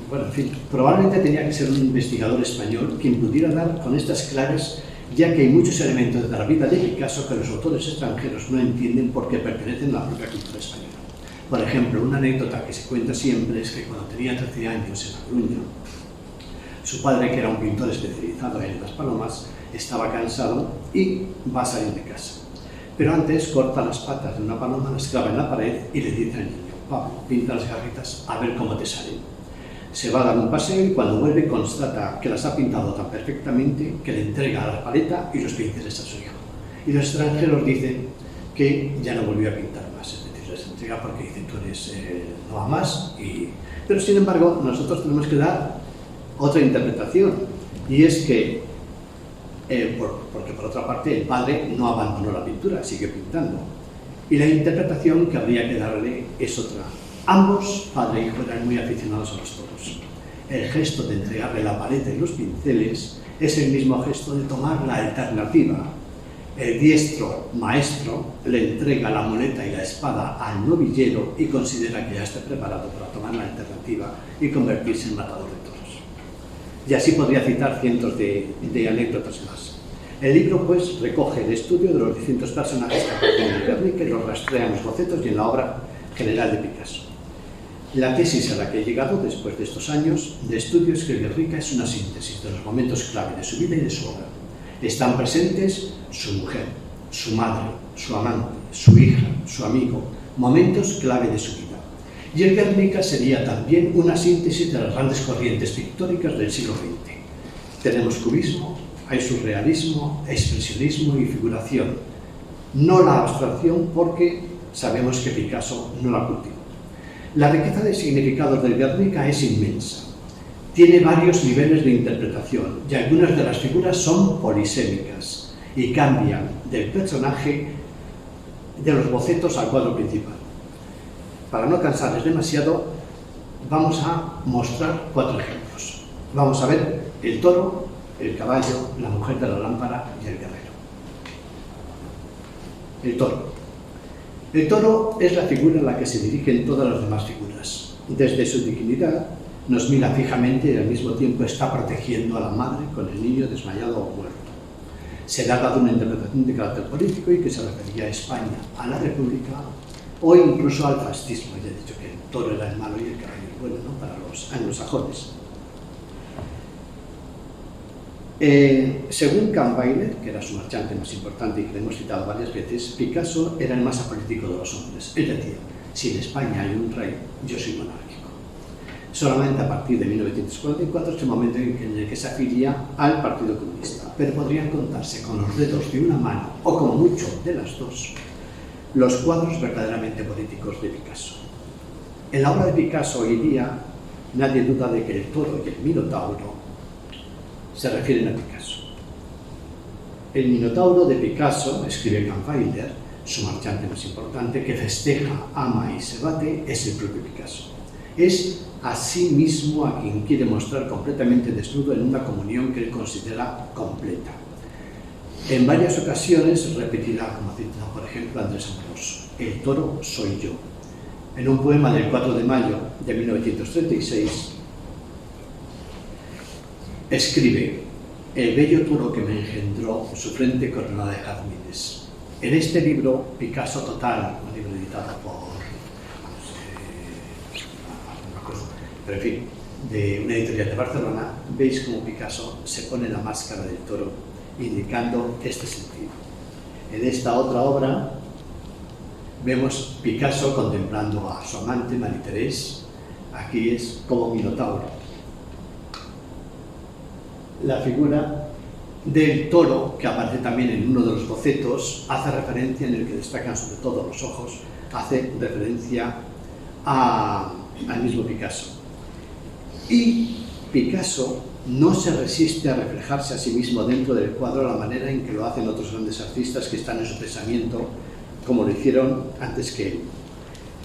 bueno, en fin, probablemente tenía que ser un investigador español quien pudiera dar con estas claves, ya que hay muchos elementos de la vida de Picasso que los autores extranjeros no entienden porque pertenecen a la propia cultura española. Por ejemplo, una anécdota que se cuenta siempre es que cuando tenía 13 años en La Coruña, su padre, que era un pintor especializado en las palomas, estaba cansado y va a salir de casa. Pero antes corta las patas de una paloma, las clava en la pared y le dice al niño: Pablo, pinta las garritas a ver cómo te salen. Se va a dar un paseo y cuando vuelve constata que las ha pintado tan perfectamente que le entrega la paleta y los pinceles a su hijo. Y los extranjeros dicen que ya no volvió a pintar más, es decir, les entrega porque dicen: tú eres, no va más. Pero sin embargo, nosotros tenemos que dar otra interpretación, y es que, porque por otra parte el padre no abandonó la pintura, sigue pintando. Y la interpretación que habría que darle es otra. Ambos, padre e hijo, eran muy aficionados a los toros. El gesto de entregarle la paleta y los pinceles es el mismo gesto de tomar la alternativa. El diestro maestro le entrega la muleta y la espada al novillero y considera que ya está preparado para tomar la alternativa y convertirse en matador de toros. Y así podría citar cientos de anécdotas más. El libro, pues, recoge el estudio de los distintos personajes que aparecen en el Guernica y los rastrea en los bocetos y en la obra general de Picasso. La tesis a la que he llegado después de estos años de estudio es que el Guernica es una síntesis de los momentos clave de su vida y de su obra. Están presentes su mujer, su madre, su amante, su hija, su amigo, momentos clave de su vida. Y el Guernica sería también una síntesis de las grandes corrientes pictóricas del siglo XX. Tenemos cubismo, hay surrealismo, expresionismo y figuración. No la abstracción, porque sabemos que Picasso no la cultivó. La riqueza de significados del Guernica es inmensa. Tiene varios niveles de interpretación y algunas de las figuras son polisémicas y cambian del personaje de los bocetos al cuadro principal. Para no cansarles demasiado, vamos a mostrar 4 ejemplos. Vamos a ver el toro, el caballo, la mujer de la lámpara y el guerrero. El toro. El toro es la figura a la que se dirigen todas las demás figuras. Desde su dignidad nos mira fijamente y al mismo tiempo está protegiendo a la madre con el niño desmayado o muerto. Se le ha dado una interpretación de carácter político y que se refería a España, a la República o incluso al fascismo. Ya he dicho que el toro era el malo y el caballo el bueno, ¿no?, para los anglosajones. Según Kahnweiler, que era su marchante más importante y que le hemos citado varias veces, Picasso era el más apolítico de los hombres. Él decía: si en España hay un rey, yo soy monárquico. Solamente a partir de 1944 es el momento en el que se afilia al Partido Comunista, pero podrían contarse con los dedos de una mano, o como mucho de las dos, los cuadros verdaderamente políticos de Picasso. En la obra de Picasso hoy día nadie duda de que el toro y el minotauro se refieren a Picasso. El Minotauro de Picasso, escribe Kahnweiler, su marchante más importante, que festeja, ama y se bate, es el propio Picasso. Es a sí mismo a quien quiere mostrar completamente desnudo en una comunión que él considera completa. En varias ocasiones repetirá, como cita por ejemplo Andrés Amoroso, el toro soy yo. En un poema del 4 de mayo de 1936, escribe: el bello toro que me engendró, su frente coronada de jazmines. En este libro, Picasso Total, un libro editado por, no me acuerdo, pero en fin, de una editorial de Barcelona, veis cómo Picasso se pone la máscara del toro, indicando este sentido. En esta otra obra, vemos Picasso contemplando a su amante, Marie-Thérèse. Aquí es como Minotauro. La figura del toro, que aparece también en uno de los bocetos, hace referencia, en el que destacan sobre todo los ojos, hace referencia al mismo Picasso. Y Picasso no se resiste a reflejarse a sí mismo dentro del cuadro a la manera en que lo hacen otros grandes artistas que están en su pensamiento, como lo hicieron antes que él.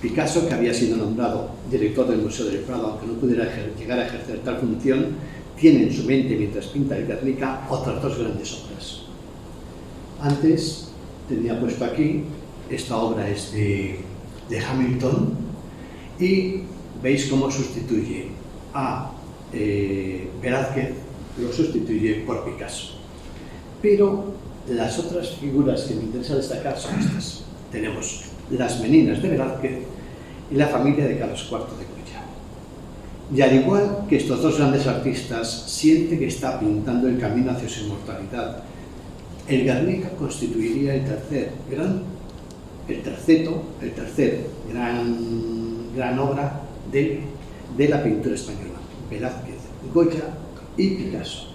Picasso, que había sido nombrado director del Museo del Prado, aunque no pudiera llegar a ejercer tal función, tiene en su mente, mientras pinta el Guernica, otras dos grandes obras. Antes tenía puesto aquí, esta obra es de Hamilton, y veis cómo sustituye a Velázquez, lo sustituye por Picasso. Pero las otras figuras que me interesa destacar son estas. Tenemos las Meninas de Velázquez y la familia de Carlos IV de Goya. Y al igual que estos dos grandes artistas, siente que está pintando el camino hacia su inmortalidad. El Guernica constituiría el tercer gran obra de la pintura española. Velázquez, Goya y Picasso.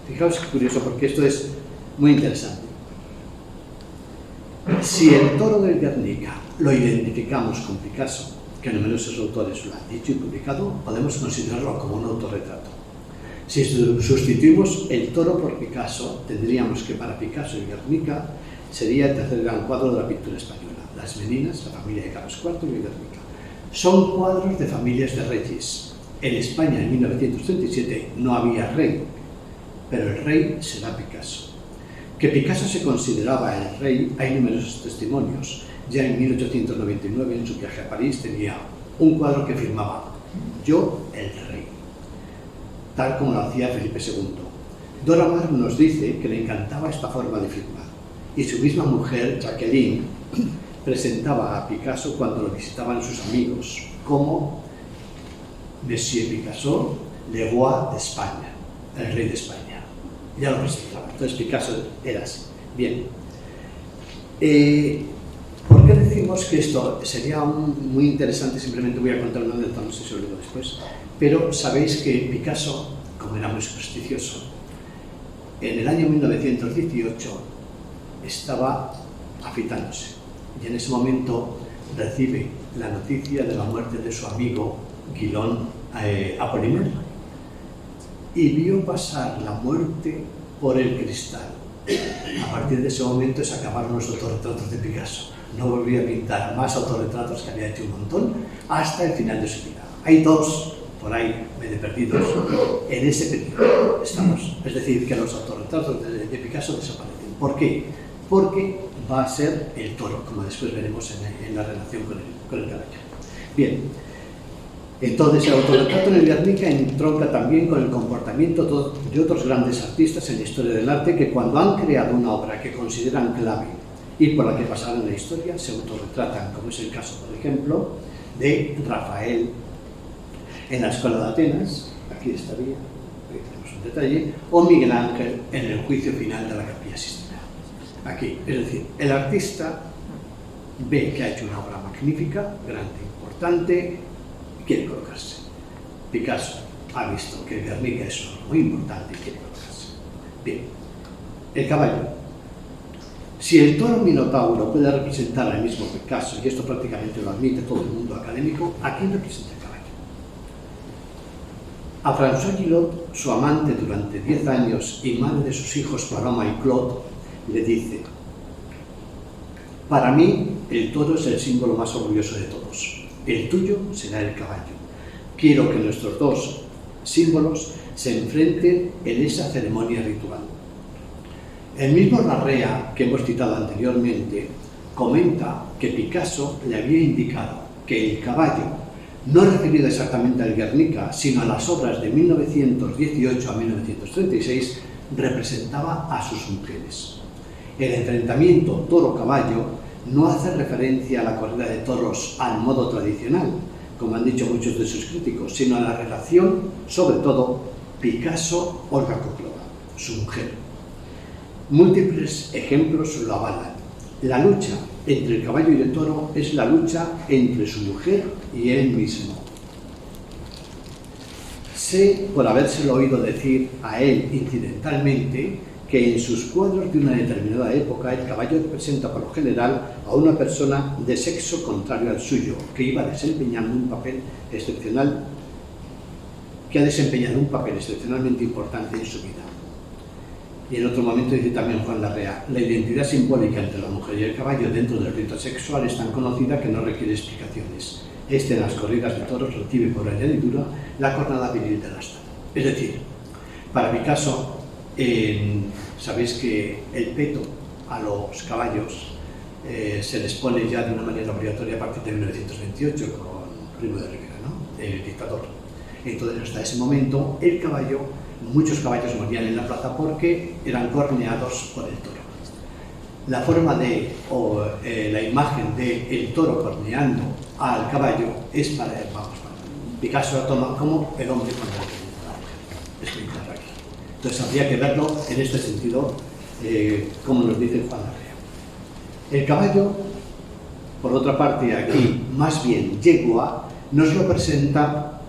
Fijaos qué curioso, porque esto es muy interesante. Si el toro del Guernica lo identificamos con Picasso, que numerosos autores lo han dicho y publicado, podemos considerarlo como un autorretrato. Si sustituimos el toro por Picasso, tendríamos que para Picasso el Guernica sería el tercer gran cuadro de la pintura española. Las Meninas, la familia de Carlos IV y el Guernica. Son cuadros de familias de reyes. En España en 1937 no había rey, pero el rey será Picasso. Que Picasso se consideraba el rey, hay numerosos testimonios. Ya en 1899, en su viaje a París, tenía un cuadro que firmaba "Yo, el rey", tal como lo hacía Felipe II. Dora Maar nos dice que le encantaba esta forma de firmar, y su misma mujer, Jacqueline, presentaba a Picasso cuando lo visitaban sus amigos, como Monsieur Picasso, le roi de España, el rey de España. Ya lo presentaba. Entonces Picasso era así. Bien. ¿Por qué decimos que esto sería muy interesante? Simplemente voy a contar una anécdota, no sé si os lo digo después, pero sabéis que Picasso, como era muy supersticioso, en el año 1918 estaba afeitándose, y en ese momento recibe la noticia de la muerte de su amigo Guillaume Apollinaire, y vio pasar la muerte por el cristal. A partir de ese momento se acabaron los autorretratos de Picasso. No volví a pintar más autorretratos, que había hecho un montón, hasta el final de su vida. Hay dos, por ahí, medio perdidos, en ese periodo estamos. Es decir, que los autorretratos de Picasso desaparecen. ¿Por qué? Porque va a ser el toro, como después veremos en la relación con el caballo. Bien, entonces el autorretrato en el Guernica entronca también con el comportamiento de otros grandes artistas en la historia del arte, que cuando han creado una obra que consideran clave y por la que pasaron en la historia, se autorretratan, como es el caso, por ejemplo, de Rafael en la Escuela de Atenas, aquí estaría, aquí tenemos un detalle, o Miguel Ángel en el juicio final de la Capilla Sistina. Aquí, es decir, el artista ve que ha hecho una obra magnífica, grande, importante, y quiere colocarse. Picasso ha visto que el Guernica es muy importante y quiere colocarse. Bien, el caballo. Si el toro Minotauro puede representar al mismo Picasso, y esto prácticamente lo admite todo el mundo académico, ¿a quién representa el caballo? A François Gillot, su amante durante 10 años y madre de sus hijos Paloma y Claude, le dice: para mí, el toro es el símbolo más orgulloso de todos. El tuyo será el caballo. Quiero que nuestros dos símbolos se enfrenten en esa ceremonia ritual. El mismo Larrea, que hemos citado anteriormente, comenta que Picasso le había indicado que el caballo, no referido exactamente al Guernica, sino a las obras de 1918 a 1936, representaba a sus mujeres. El enfrentamiento toro-caballo no hace referencia a la corrida de toros al modo tradicional, como han dicho muchos de sus críticos, sino a la relación, sobre todo, Picasso-Olga Koklova, su mujer. Múltiples ejemplos lo avalan. La lucha entre el caballo y el toro es la lucha entre su mujer y él mismo. Sé, por habérselo oído decir a él incidentalmente, que en sus cuadros de una determinada época el caballo representa por lo general a una persona de sexo contrario al suyo, que iba desempeñando un papel excepcional, que ha desempeñado un papel excepcionalmente importante en su vida. Y en otro momento dice también Juan Larrea: la identidad simbólica entre la mujer y el caballo dentro del rito sexual es tan conocida que no requiere explicaciones. Este en las corridas de toros recibe por añadidura la cornada viril del astro. Es decir, para Picasso, sabéis que el peto a los caballos se les pone ya de una manera obligatoria a partir de 1928 con Primo de Rivera, ¿no?, el dictador. Entonces, hasta ese momento, el caballo, muchos caballos morían en la plaza porque eran corneados por el toro. La forma de, la imagen del toro corneando al caballo es para Picasso la toma como el hombre contra la mujer. Esto es claro aquí. Entonces habría que verlo en este sentido, como nos dice Juan Larrea. El caballo, por otra parte, aquí, más bien yegua, nos lo presenta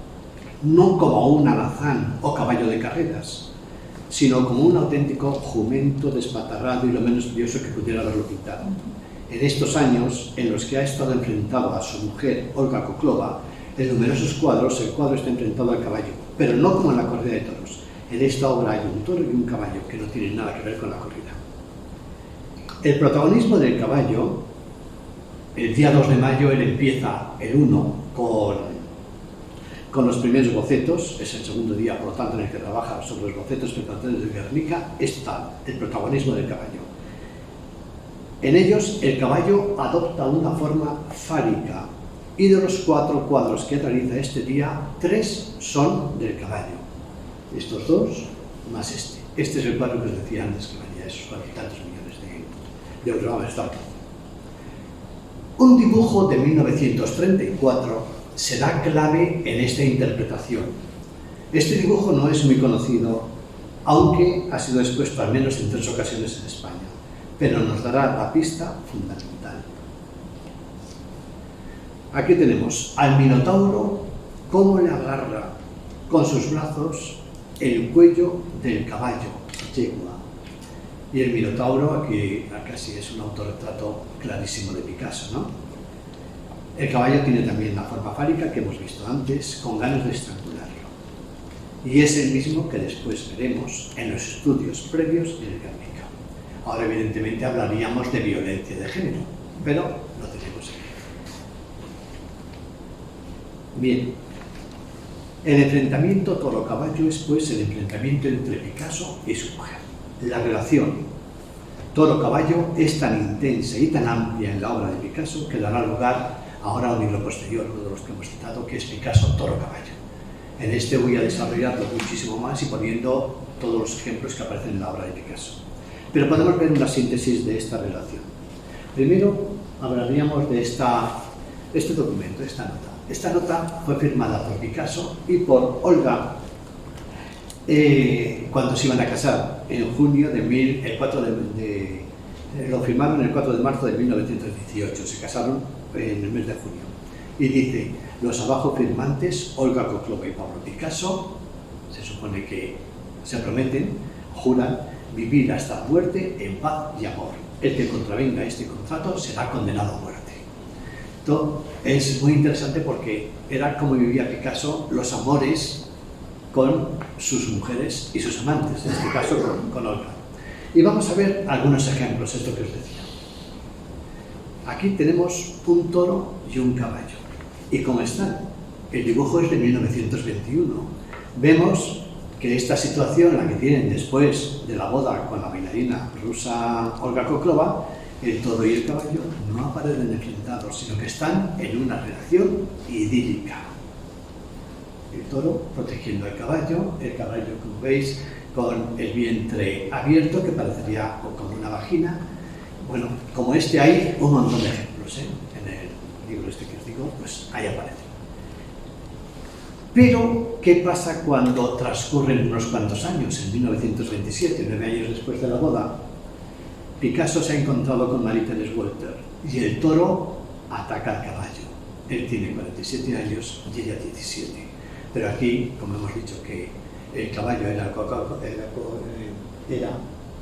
no como un alazán o caballo de carreras, sino como un auténtico jumento despatarrado y lo menos curioso que pudiera haberlo pintado. En estos años, en los que ha estado enfrentado a su mujer, Olga Koklova, en numerosos cuadros, el cuadro está enfrentado al caballo, pero no como en la corrida de toros. En esta obra hay un toro y un caballo que no tienen nada que ver con la corrida. El protagonismo del caballo, el día 2 de mayo, él empieza el 1 con los primeros bocetos, es el segundo día, por lo tanto, en el que trabaja sobre los bocetos preparatorios de Guernica, está el protagonismo del caballo. En ellos, el caballo adopta una forma fálica, y de los 4 cuadros que realiza este día, 3 son del caballo. Estos 2 más este. Este es el cuadro que os decía antes, que valía esos 40 y tantos millones de euros. Vamos, está. Un dibujo de 1934 será clave en esta interpretación. Este dibujo no es muy conocido, aunque ha sido expuesto al menos en 3 ocasiones en España, pero nos dará la pista fundamental. Aquí tenemos al Minotauro cómo le agarra con sus brazos el cuello del caballo, yegua. Y el Minotauro, aquí casi es un autorretrato clarísimo de Picasso, ¿no? El caballo tiene también la forma fálica que hemos visto antes, con ganas de estrangularlo. Y es el mismo que después veremos en los estudios previos en el Guernica. Ahora, evidentemente, hablaríamos de violencia de género, pero lo tenemos aquí. Bien, el enfrentamiento toro-caballo es pues el enfrentamiento entre Picasso y su mujer. La relación toro-caballo es tan intensa y tan amplia en la obra de Picasso que dará lugar ahora a un libro posterior, uno de los que hemos citado, que es Picasso toro-caballo. En este voy a desarrollarlo muchísimo más y poniendo todos los ejemplos que aparecen en la obra de Picasso. Pero podemos ver una síntesis de esta relación. Primero hablaríamos de este documento, esta nota. Esta nota fue firmada por Picasso y por Olga cuando se iban a casar en junio lo firmaron el 4 de marzo de 1918, se casaron en el mes de junio. Y dice: los abajo firmantes, Olga Koklova y Pablo Picasso, se supone que se prometen, juran vivir hasta la muerte en paz y amor. El que contravenga este contrato será condenado a muerte. Esto es muy interesante porque era como vivía Picasso los amores con sus mujeres y sus amantes, en este caso con Olga. Y vamos a ver algunos ejemplos, esto que os decía. Aquí tenemos un toro y un caballo. ¿Y cómo están? El dibujo es de 1921. Vemos que esta situación, la que tienen después de la boda con la bailarina rusa Olga Koklova, el toro y el caballo no aparecen enfrentados, sino que están en una relación idílica. El toro protegiendo al caballo, como veis, con el vientre abierto, que parecería como una vagina. Bueno, como este hay un montón de ejemplos, en el libro este que os digo, pues ahí aparece. Pero, ¿qué pasa cuando transcurren unos cuantos años? En 1927, 9 años después de la boda, Picasso se ha encontrado con Marie-Thérèse Walter y el toro ataca al caballo. Él tiene 47 años y ella 17. Pero aquí, como hemos dicho que el caballo era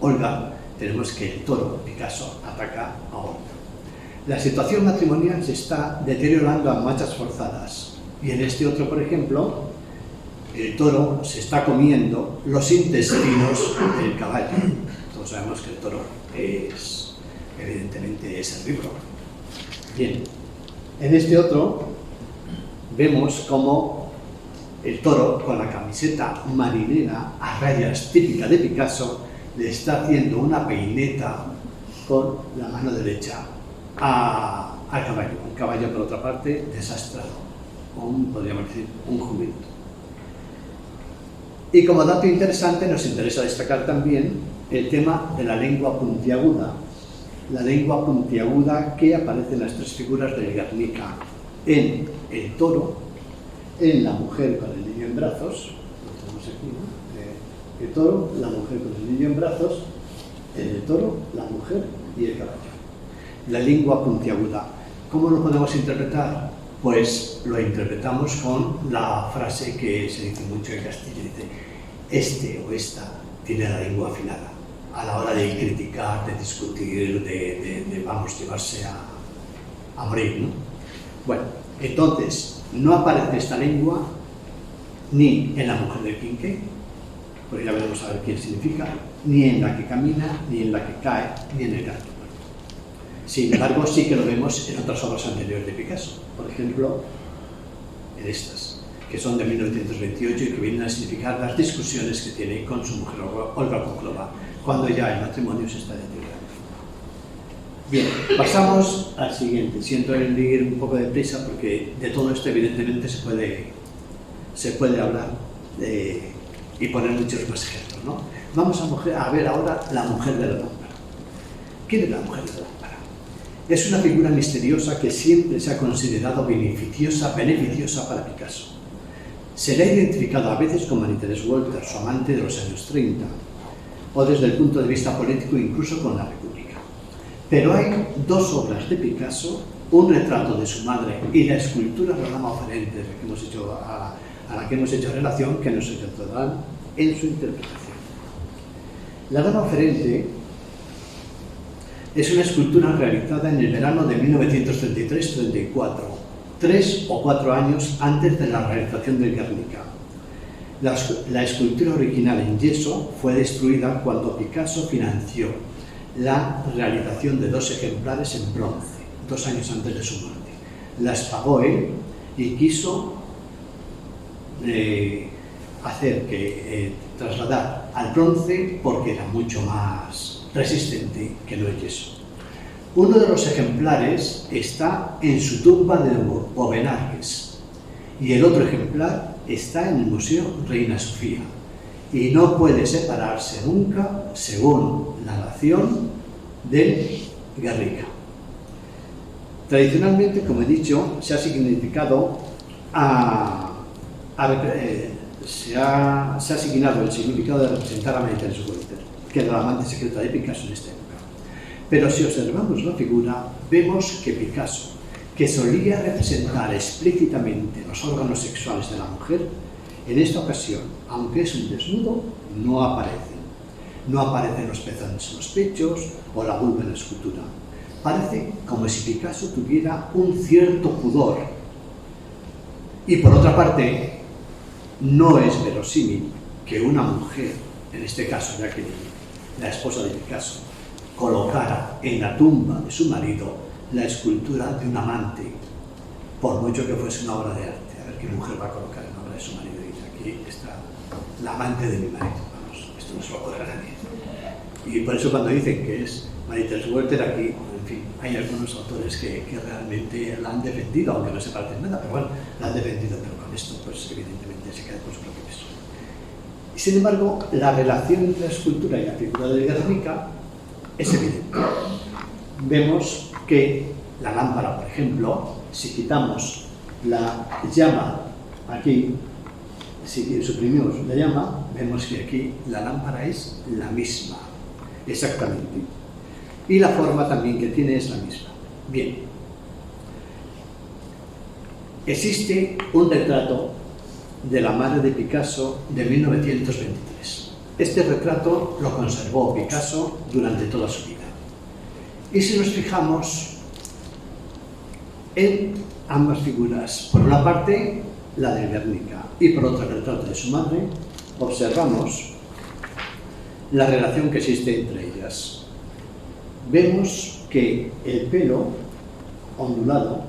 Olga, tenemos que el toro, Picasso, ataca a Olga. La situación matrimonial se está deteriorando a marchas forzadas. Y en este otro, por ejemplo, el toro se está comiendo los intestinos del caballo. Todos sabemos que el toro evidentemente es herbívoro. Bien, en este otro vemos cómo el toro, con la camiseta marinera a rayas típica de Picasso, le está haciendo una peineta con la mano derecha al caballo. Un caballo, por otra parte, desastrado. Podríamos decir, un jumento. Y como dato interesante, nos interesa destacar también el tema de la lengua puntiaguda. La lengua puntiaguda que aparece en las tres figuras del Guernica. En el toro, en la mujer con el niño en brazos, lo tenemos aquí, ¿no? El toro, la mujer con el niño en brazos, el toro, la mujer y el caballo. La lengua puntiaguda. ¿Cómo lo podemos interpretar? Pues lo interpretamos con la frase que se dice mucho en Castilla, dice: este o esta tiene la lengua afilada a la hora de criticar, de discutir, de vamos, llevarse a morir, ¿no? Bueno, entonces, no aparece esta lengua ni en la mujer del Quinqué, porque ya veremos a ver quién significa, ni en la que camina, ni en la que cae, ni en el canto. Sin embargo, sí que lo vemos en otras obras anteriores de Picasso, por ejemplo, en estas, que son de 1928 y que vienen a significar las discusiones que tiene con su mujer Olga Koklova, cuando ya el matrimonio se está deteriorando. Bien, pasamos al siguiente. Siento el ir un poco de prisa porque de todo esto evidentemente se puede hablar y poner muchos más ejemplos, ¿no? Vamos a ver ahora la mujer de la lámpara. ¿Quién es la mujer de la lámpara? Es una figura misteriosa que siempre se ha considerado beneficiosa para Picasso. Se le ha identificado a veces con Marie-Thérèse Walter, su amante de los años 30, o desde el punto de vista político incluso con la República. Pero hay dos obras de Picasso, un retrato de su madre y la escultura de la dama oferente a la que hemos hecho relación, que nos ayudarán en su interpretación. La dama oferente es una escultura realizada en el verano de 1933-34, 3 o 4 años antes de la realización del Guernica. La escultura original en yeso fue destruida cuando Picasso financió la realización de 2 ejemplares en bronce, 2 años antes de su muerte. Las pagó él y quiso trasladar al bronce porque era mucho más resistente que no el yeso. Uno de los ejemplares está en su tumba de Bovenarges y el otro ejemplar está en el Museo Reina Sofía y no puede separarse nunca, según la nación del Guernica. Tradicionalmente, como he dicho, se ha asignado el significado de representar a Marie-Thérèse Walter, que era la amante secreta de Picasso en esta época. Pero si observamos la figura, vemos que Picasso, que solía representar explícitamente los órganos sexuales de la mujer, en esta ocasión, aunque es un desnudo, no aparece. No aparecen los pezones en los pechos o la vulva en la escultura. Parece como si Picasso tuviera un cierto pudor. Y por otra parte, no es verosímil que una mujer, en este caso Jacqueline, la esposa de Picasso, colocara en la tumba de su marido la escultura de un amante, por mucho que fuese una obra de arte. A ver qué mujer va a colocar en la obra de su marido y dice, aquí está la amante de mi marido. Vamos, esto no se lo puede a nadie. Y por eso cuando dicen que es Marie-Thérèse Walter, aquí, en fin, hay algunos autores que realmente la han defendido, aunque no se parecen nada, pero bueno, la han defendido, pero con esto, pues evidentemente se queda con su propio peso. Y sin embargo, la relación entre la escultura y la figura de Guernica es evidente. Vemos que la lámpara, por ejemplo, si quitamos la llama aquí, si suprimimos la llama, vemos que aquí la lámpara es la misma, exactamente. Y la forma también que tiene es la misma. Bien. Existe un retrato de la madre de Picasso de 1923. Este retrato lo conservó Picasso durante toda su vida. Y si nos fijamos en ambas figuras, por una parte la de Guernica y por otra el retrato de su madre, observamos la relación que existe entre ellas. Vemos que el pelo ondulado,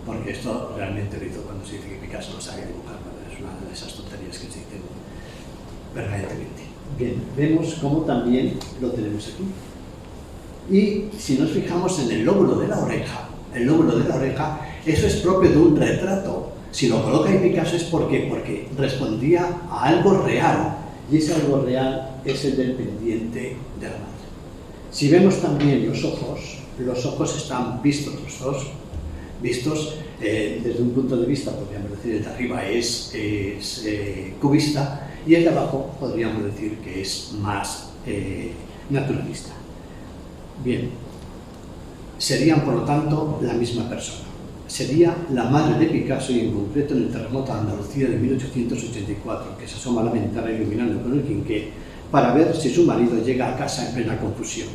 porque esto realmente lo hizo cuando se dice que Picasso no sabía dibujar, es una de esas tonterías que se dicen permanentemente. Bien, vemos cómo también lo tenemos aquí. Y si nos fijamos en el lóbulo de la oreja, eso es propio de un retrato. Si lo coloca en Picasso es porque respondía a algo real, y ese algo real es el del pendiente de la madre. Si vemos también los ojos están vistos los dos, vistos desde un punto de vista, podríamos decir, el de arriba es cubista, y el de abajo podríamos decir que es más naturalista. Bien, serían por lo tanto la misma persona. Sería la madre de Picasso, y en concreto en el terremoto de Andalucía de 1884, que se asoma a la ventana iluminando con el quinqué para ver si su marido llega a casa en plena confusión.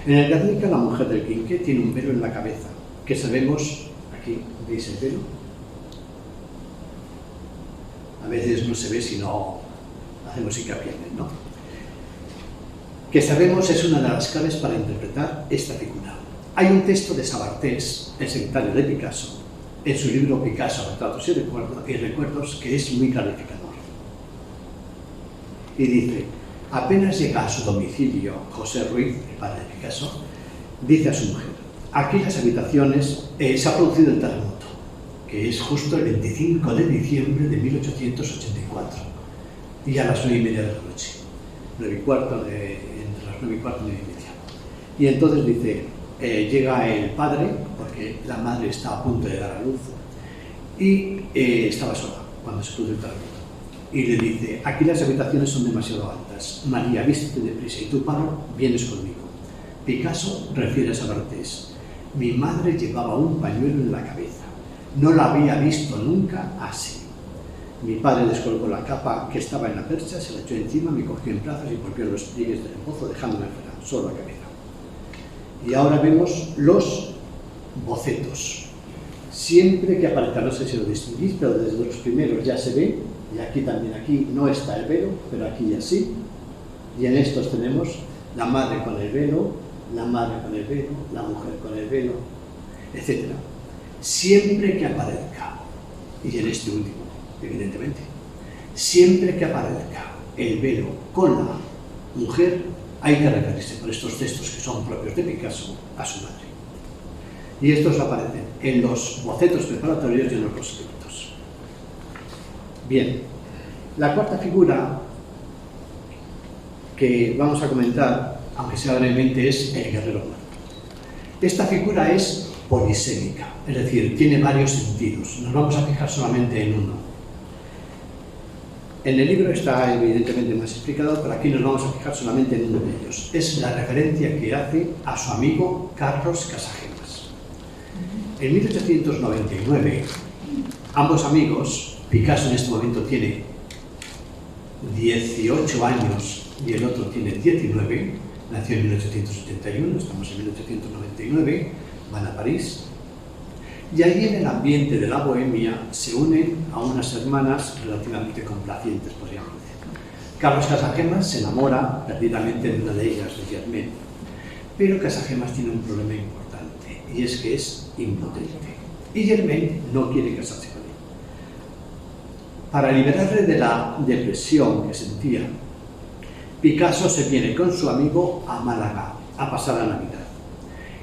En el Guernica, la mujer del quinqué tiene un velo en la cabeza, que sabemos, aquí, ¿veis el velo? A veces no se ve si no hacemos hincapié en él, ¿no? Que sabemos es una de las claves para interpretar esta figura. Hay un texto de Sabartés, el secretario de Picasso, en su libro Picasso, Retratos y Recuerdos, que es muy clarificador. Y dice, apenas llega a su domicilio José Ruiz, el padre de Picasso, dice a su mujer, aquí las habitaciones, se ha producido el terremoto, que es justo el 25 de diciembre de 1884, y a las 9:30 de la noche, 9:15, entre las 9:15 y 9:30. Y entonces dice, llega el padre, porque la madre está a punto de dar a luz, y estaba sola cuando se produjo el terremoto. Y le dice, aquí las habitaciones son demasiado altas. María, vístete deprisa y tú, Pablo, vienes conmigo. Picasso refiere a Sabartés. Mi madre llevaba un pañuelo en la cabeza. No la había visto nunca así. Mi padre descolgó la capa que estaba en la percha, se la echó encima, me cogió en brazos y volvió los pliegues del embozo, dejándome fuera, solo la cabeza. Y ahora vemos los bocetos. Siempre que aparezca, no sé si lo distinguís, pero desde los primeros ya se ve, y aquí también, aquí no está el velo, pero aquí ya sí. Y en estos tenemos la madre con el velo, la madre con el velo, la mujer con el velo, etc. Siempre que aparezca, y en este último, evidentemente, siempre que aparezca el velo con la mujer, hay que referirse por estos textos que son propios de Picasso a su madre. Y estos aparecen en los bocetos preparatorios y en los proscriptos. Bien, la cuarta figura que vamos a comentar, aunque sea brevemente, es el guerrero muerto. Esta figura es polisémica, es decir, tiene varios sentidos. Nos vamos a fijar solamente en uno. En el libro está evidentemente más explicado, pero aquí nos vamos a fijar solamente en uno de ellos. Es la referencia que hace a su amigo Carlos Casagemas. En 1899, ambos amigos, Picasso en este momento tiene 18 años y el otro tiene 19, nació en 1881, estamos en 1899, van a París, Y allí en el ambiente de la bohemia se unen a unas hermanas relativamente complacientes, podríamos decir. Carlos Casagemas se enamora perdidamente de una de ellas, de Germaine, pero Casagemas tiene un problema importante, y es que es impotente. Y Germaine no quiere casarse con él. Para liberarle de la depresión que sentía, Picasso se viene con su amigo a Málaga a pasar la Navidad.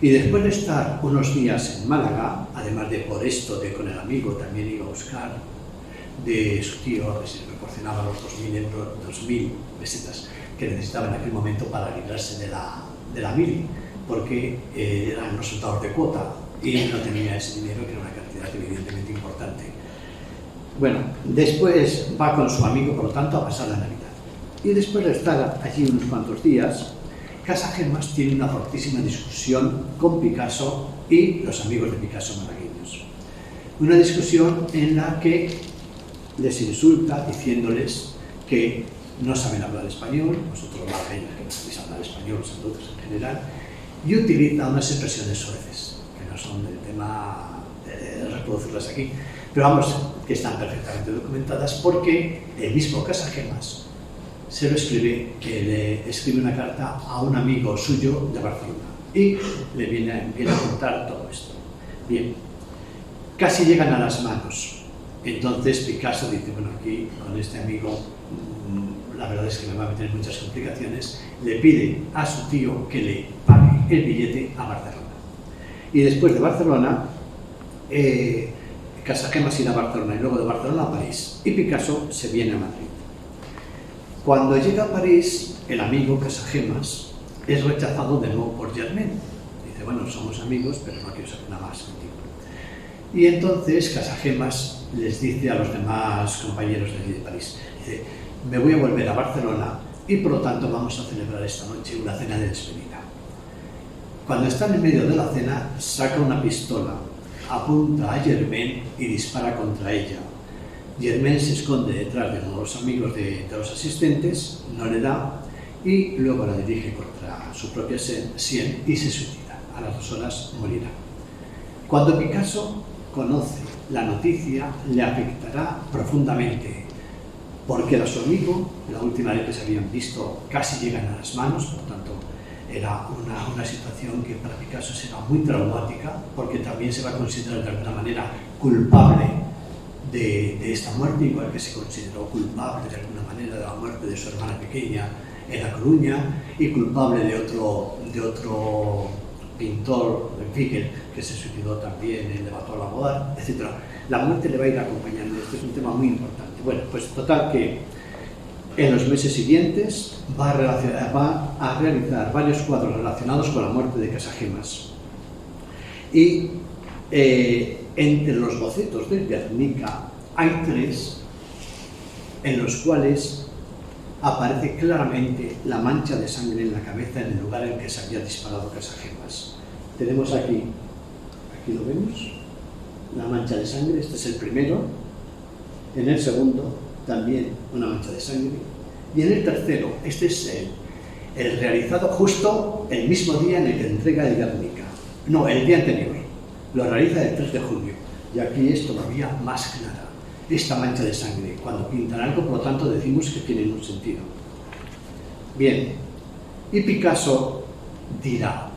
Y después de estar unos días en Málaga, además de por esto de con el amigo, también iba a buscar de su tío, que se proporcionaba los 2.000 pesetas que necesitaba en aquel momento para librarse de la mili, porque eran los resultados de cuota y no tenía ese dinero, que era una cantidad evidentemente importante. Bueno, después va con su amigo, por lo tanto, a pasar la Navidad. Y después de estar allí unos cuantos días, Casagemas tiene una fortísima discusión con Picasso y los amigos de Picasso malagueños. Una discusión en la que les insulta diciéndoles que no saben hablar español, vosotros malagueños que no sabéis hablar español, los andaluzes en general, y utiliza unas expresiones soeces, que no son del tema de reproducirlas aquí, pero vamos, que están perfectamente documentadas porque el mismo Casagemas se lo escribe, que le escribe una carta a un amigo suyo de Barcelona y le viene a contar todo esto. Bien, casi llegan a las manos. Entonces Picasso dice, bueno, aquí con este amigo la verdad es que me va a meter en muchas complicaciones. Le pide a su tío que le pague el billete a Barcelona. Y después de Barcelona, Casagemas irá a Barcelona y luego de Barcelona a París. Y Picasso se viene a Madrid. Cuando llega a París, el amigo Casagemas es rechazado de nuevo por Germaine. Dice, bueno, somos amigos, pero no quiero saber nada más contigo. Y entonces Casagemas les dice a los demás compañeros de allí de París, dice, me voy a volver a Barcelona y por lo tanto vamos a celebrar esta noche una cena de despedida. Cuando están en medio de la cena, saca una pistola, apunta a Germaine y dispara contra ella. Germaine se esconde detrás de uno de los amigos de los asistentes, no le da y luego la dirige contra su propia sien y se suicida. A las 2 horas morirá. Cuando Picasso conoce la noticia, le afectará profundamente porque era su amigo, la última vez que se habían visto casi llegan a las manos, por tanto era una situación que para Picasso será muy traumática porque también se va a considerar de alguna manera culpable de esta muerte, igual que se consideró culpable de alguna manera de la muerte de su hermana pequeña en La Coruña y culpable de otro pintor, Figel, que se suicidó también en de Bateau Lamour, etc. La muerte le va a ir acompañando, este es un tema muy importante. Bueno, pues total que en los meses siguientes va a realizar varios cuadros relacionados con la muerte de Casagemas. Y entre los bocetos de Guernica hay 3 en los cuales aparece claramente la mancha de sangre en la cabeza en el lugar en que se había disparado Casagemas. Tenemos aquí lo vemos, la mancha de sangre, este es el primero, en el segundo también una mancha de sangre y en el tercero, este es el realizado justo el mismo día en el que entrega el Guernica, no, el día anterior. Lo realiza el 3 de junio, y aquí es todavía más clara, esta mancha de sangre. Cuando pintan algo, por lo tanto, decimos que tiene un sentido. Bien, y Picasso dirá,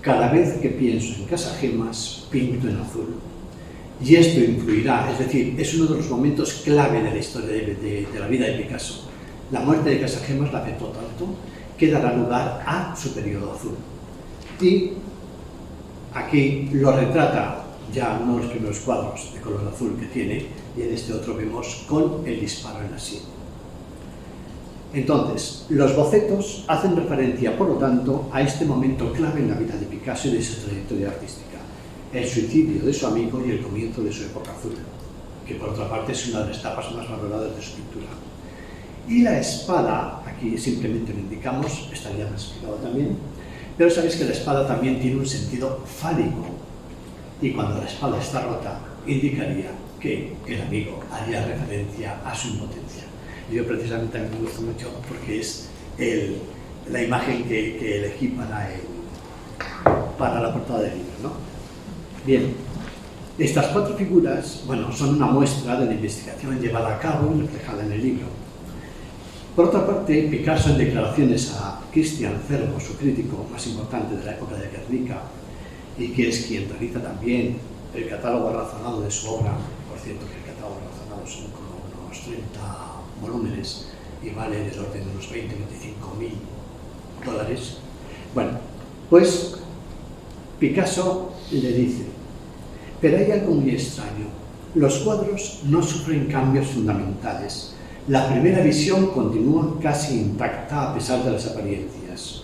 cada vez que pienso en Casagemas, pinto en azul. Y esto influirá, es decir, es uno de los momentos clave de la historia de la vida de Picasso. La muerte de Casagemas la afectó tanto que dará lugar a su periodo azul. Y aquí lo retrata ya uno de los primeros cuadros de color azul que tiene, y en este otro vemos con el disparo en la sien. Entonces, los bocetos hacen referencia, por lo tanto, a este momento clave en la vida de Picasso y de su trayectoria artística, el suicidio de su amigo y el comienzo de su época azul, que por otra parte es una de las etapas más valoradas de su pintura. Y la espada, aquí simplemente lo indicamos, estaría más explicado también, pero sabéis que la espada también tiene un sentido fálico, y cuando la espada está rota, indicaría que el amigo haría referencia a su impotencia. Yo precisamente a mí me gusta mucho porque es la imagen que elegí para la portada del libro, ¿no? Bien, estas 4 figuras, bueno, son una muestra de la investigación llevada a cabo y reflejada en el libro. Por otra parte, Picasso, en declaraciones a Christian Cervo, su crítico más importante de la época de Guernica, y que es quien realiza también el catálogo razonado de su obra, por cierto que el catálogo razonado son como unos 30 volúmenes y vale del orden de unos 20-25.000 dólares. Bueno, pues Picasso le dice: pero hay algo muy extraño, los cuadros no sufren cambios fundamentales, la primera visión continúa casi intacta a pesar de las apariencias.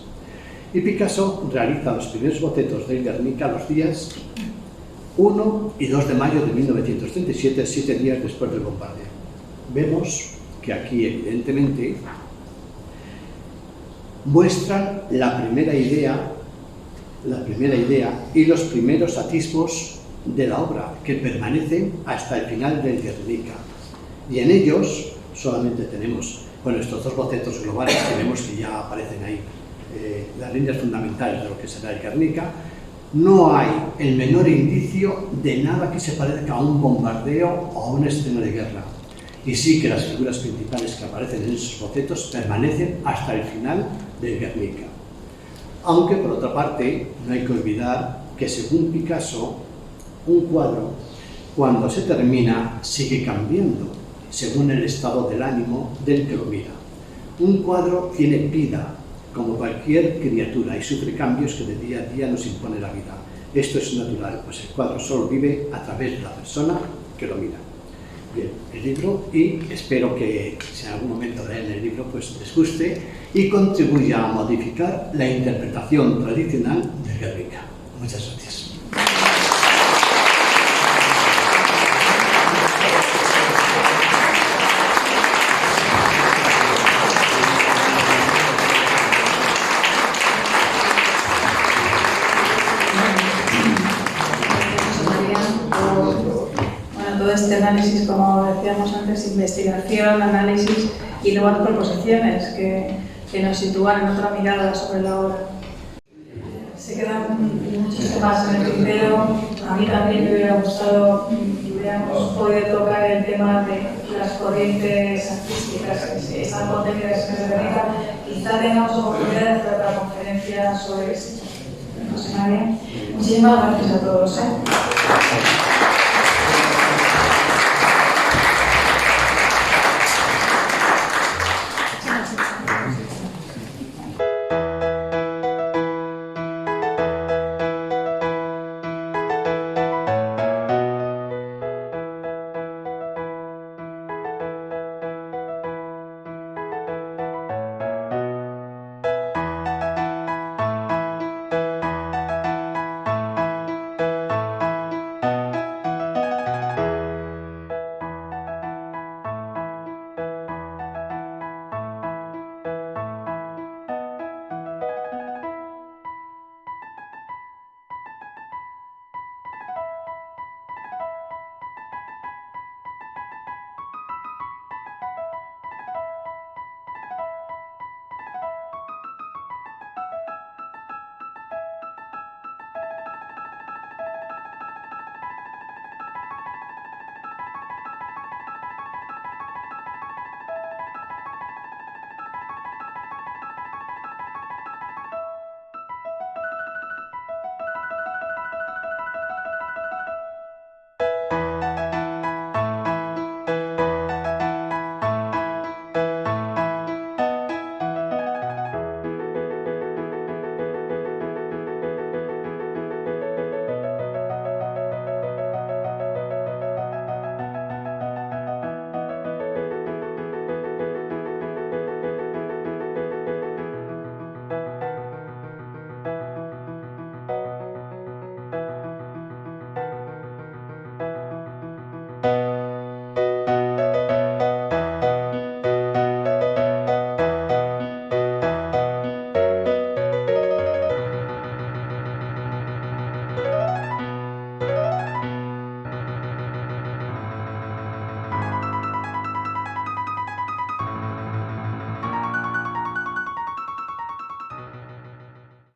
Y Picasso realiza los primeros bocetos del Guernica los días 1 y 2 de mayo de 1937, 7 días después del bombardeo. Vemos que aquí, evidentemente, muestran la primera idea y los primeros atisbos de la obra, que permanecen hasta el final del Guernica. Y en ellos solamente tenemos, bueno, estos 2 bocetos globales que vemos que ya aparecen ahí, las líneas fundamentales de lo que será el Guernica. No hay el menor indicio de nada que se parezca a un bombardeo o a una escena de guerra. Y sí que las figuras principales que aparecen en esos bocetos permanecen hasta el final del Guernica. Aunque, por otra parte, no hay que olvidar que, según Picasso, un cuadro, cuando se termina, sigue cambiando, según el estado del ánimo del que lo mira. Un cuadro tiene vida, como cualquier criatura, y sufre cambios que de día a día nos impone la vida. Esto es natural, pues el cuadro solo vive a través de la persona que lo mira. Bien, el libro, y espero que si en algún momento leen el libro, pues les guste y contribuya a modificar la interpretación tradicional del Guernica. Muchas gracias. Todo este análisis, como decíamos antes, investigación, análisis y nuevas proposiciones que nos sitúan en otra mirada sobre la obra. Se quedan muchos temas en el tintero. A mí también me hubiera gustado que hubiéramos podido tocar el tema de las corrientes artísticas que están contenidas en el Guernica. Quizá tengamos oportunidad de hacer otra conferencia sobre esto. No sé, María. Muchísimas gracias a todos.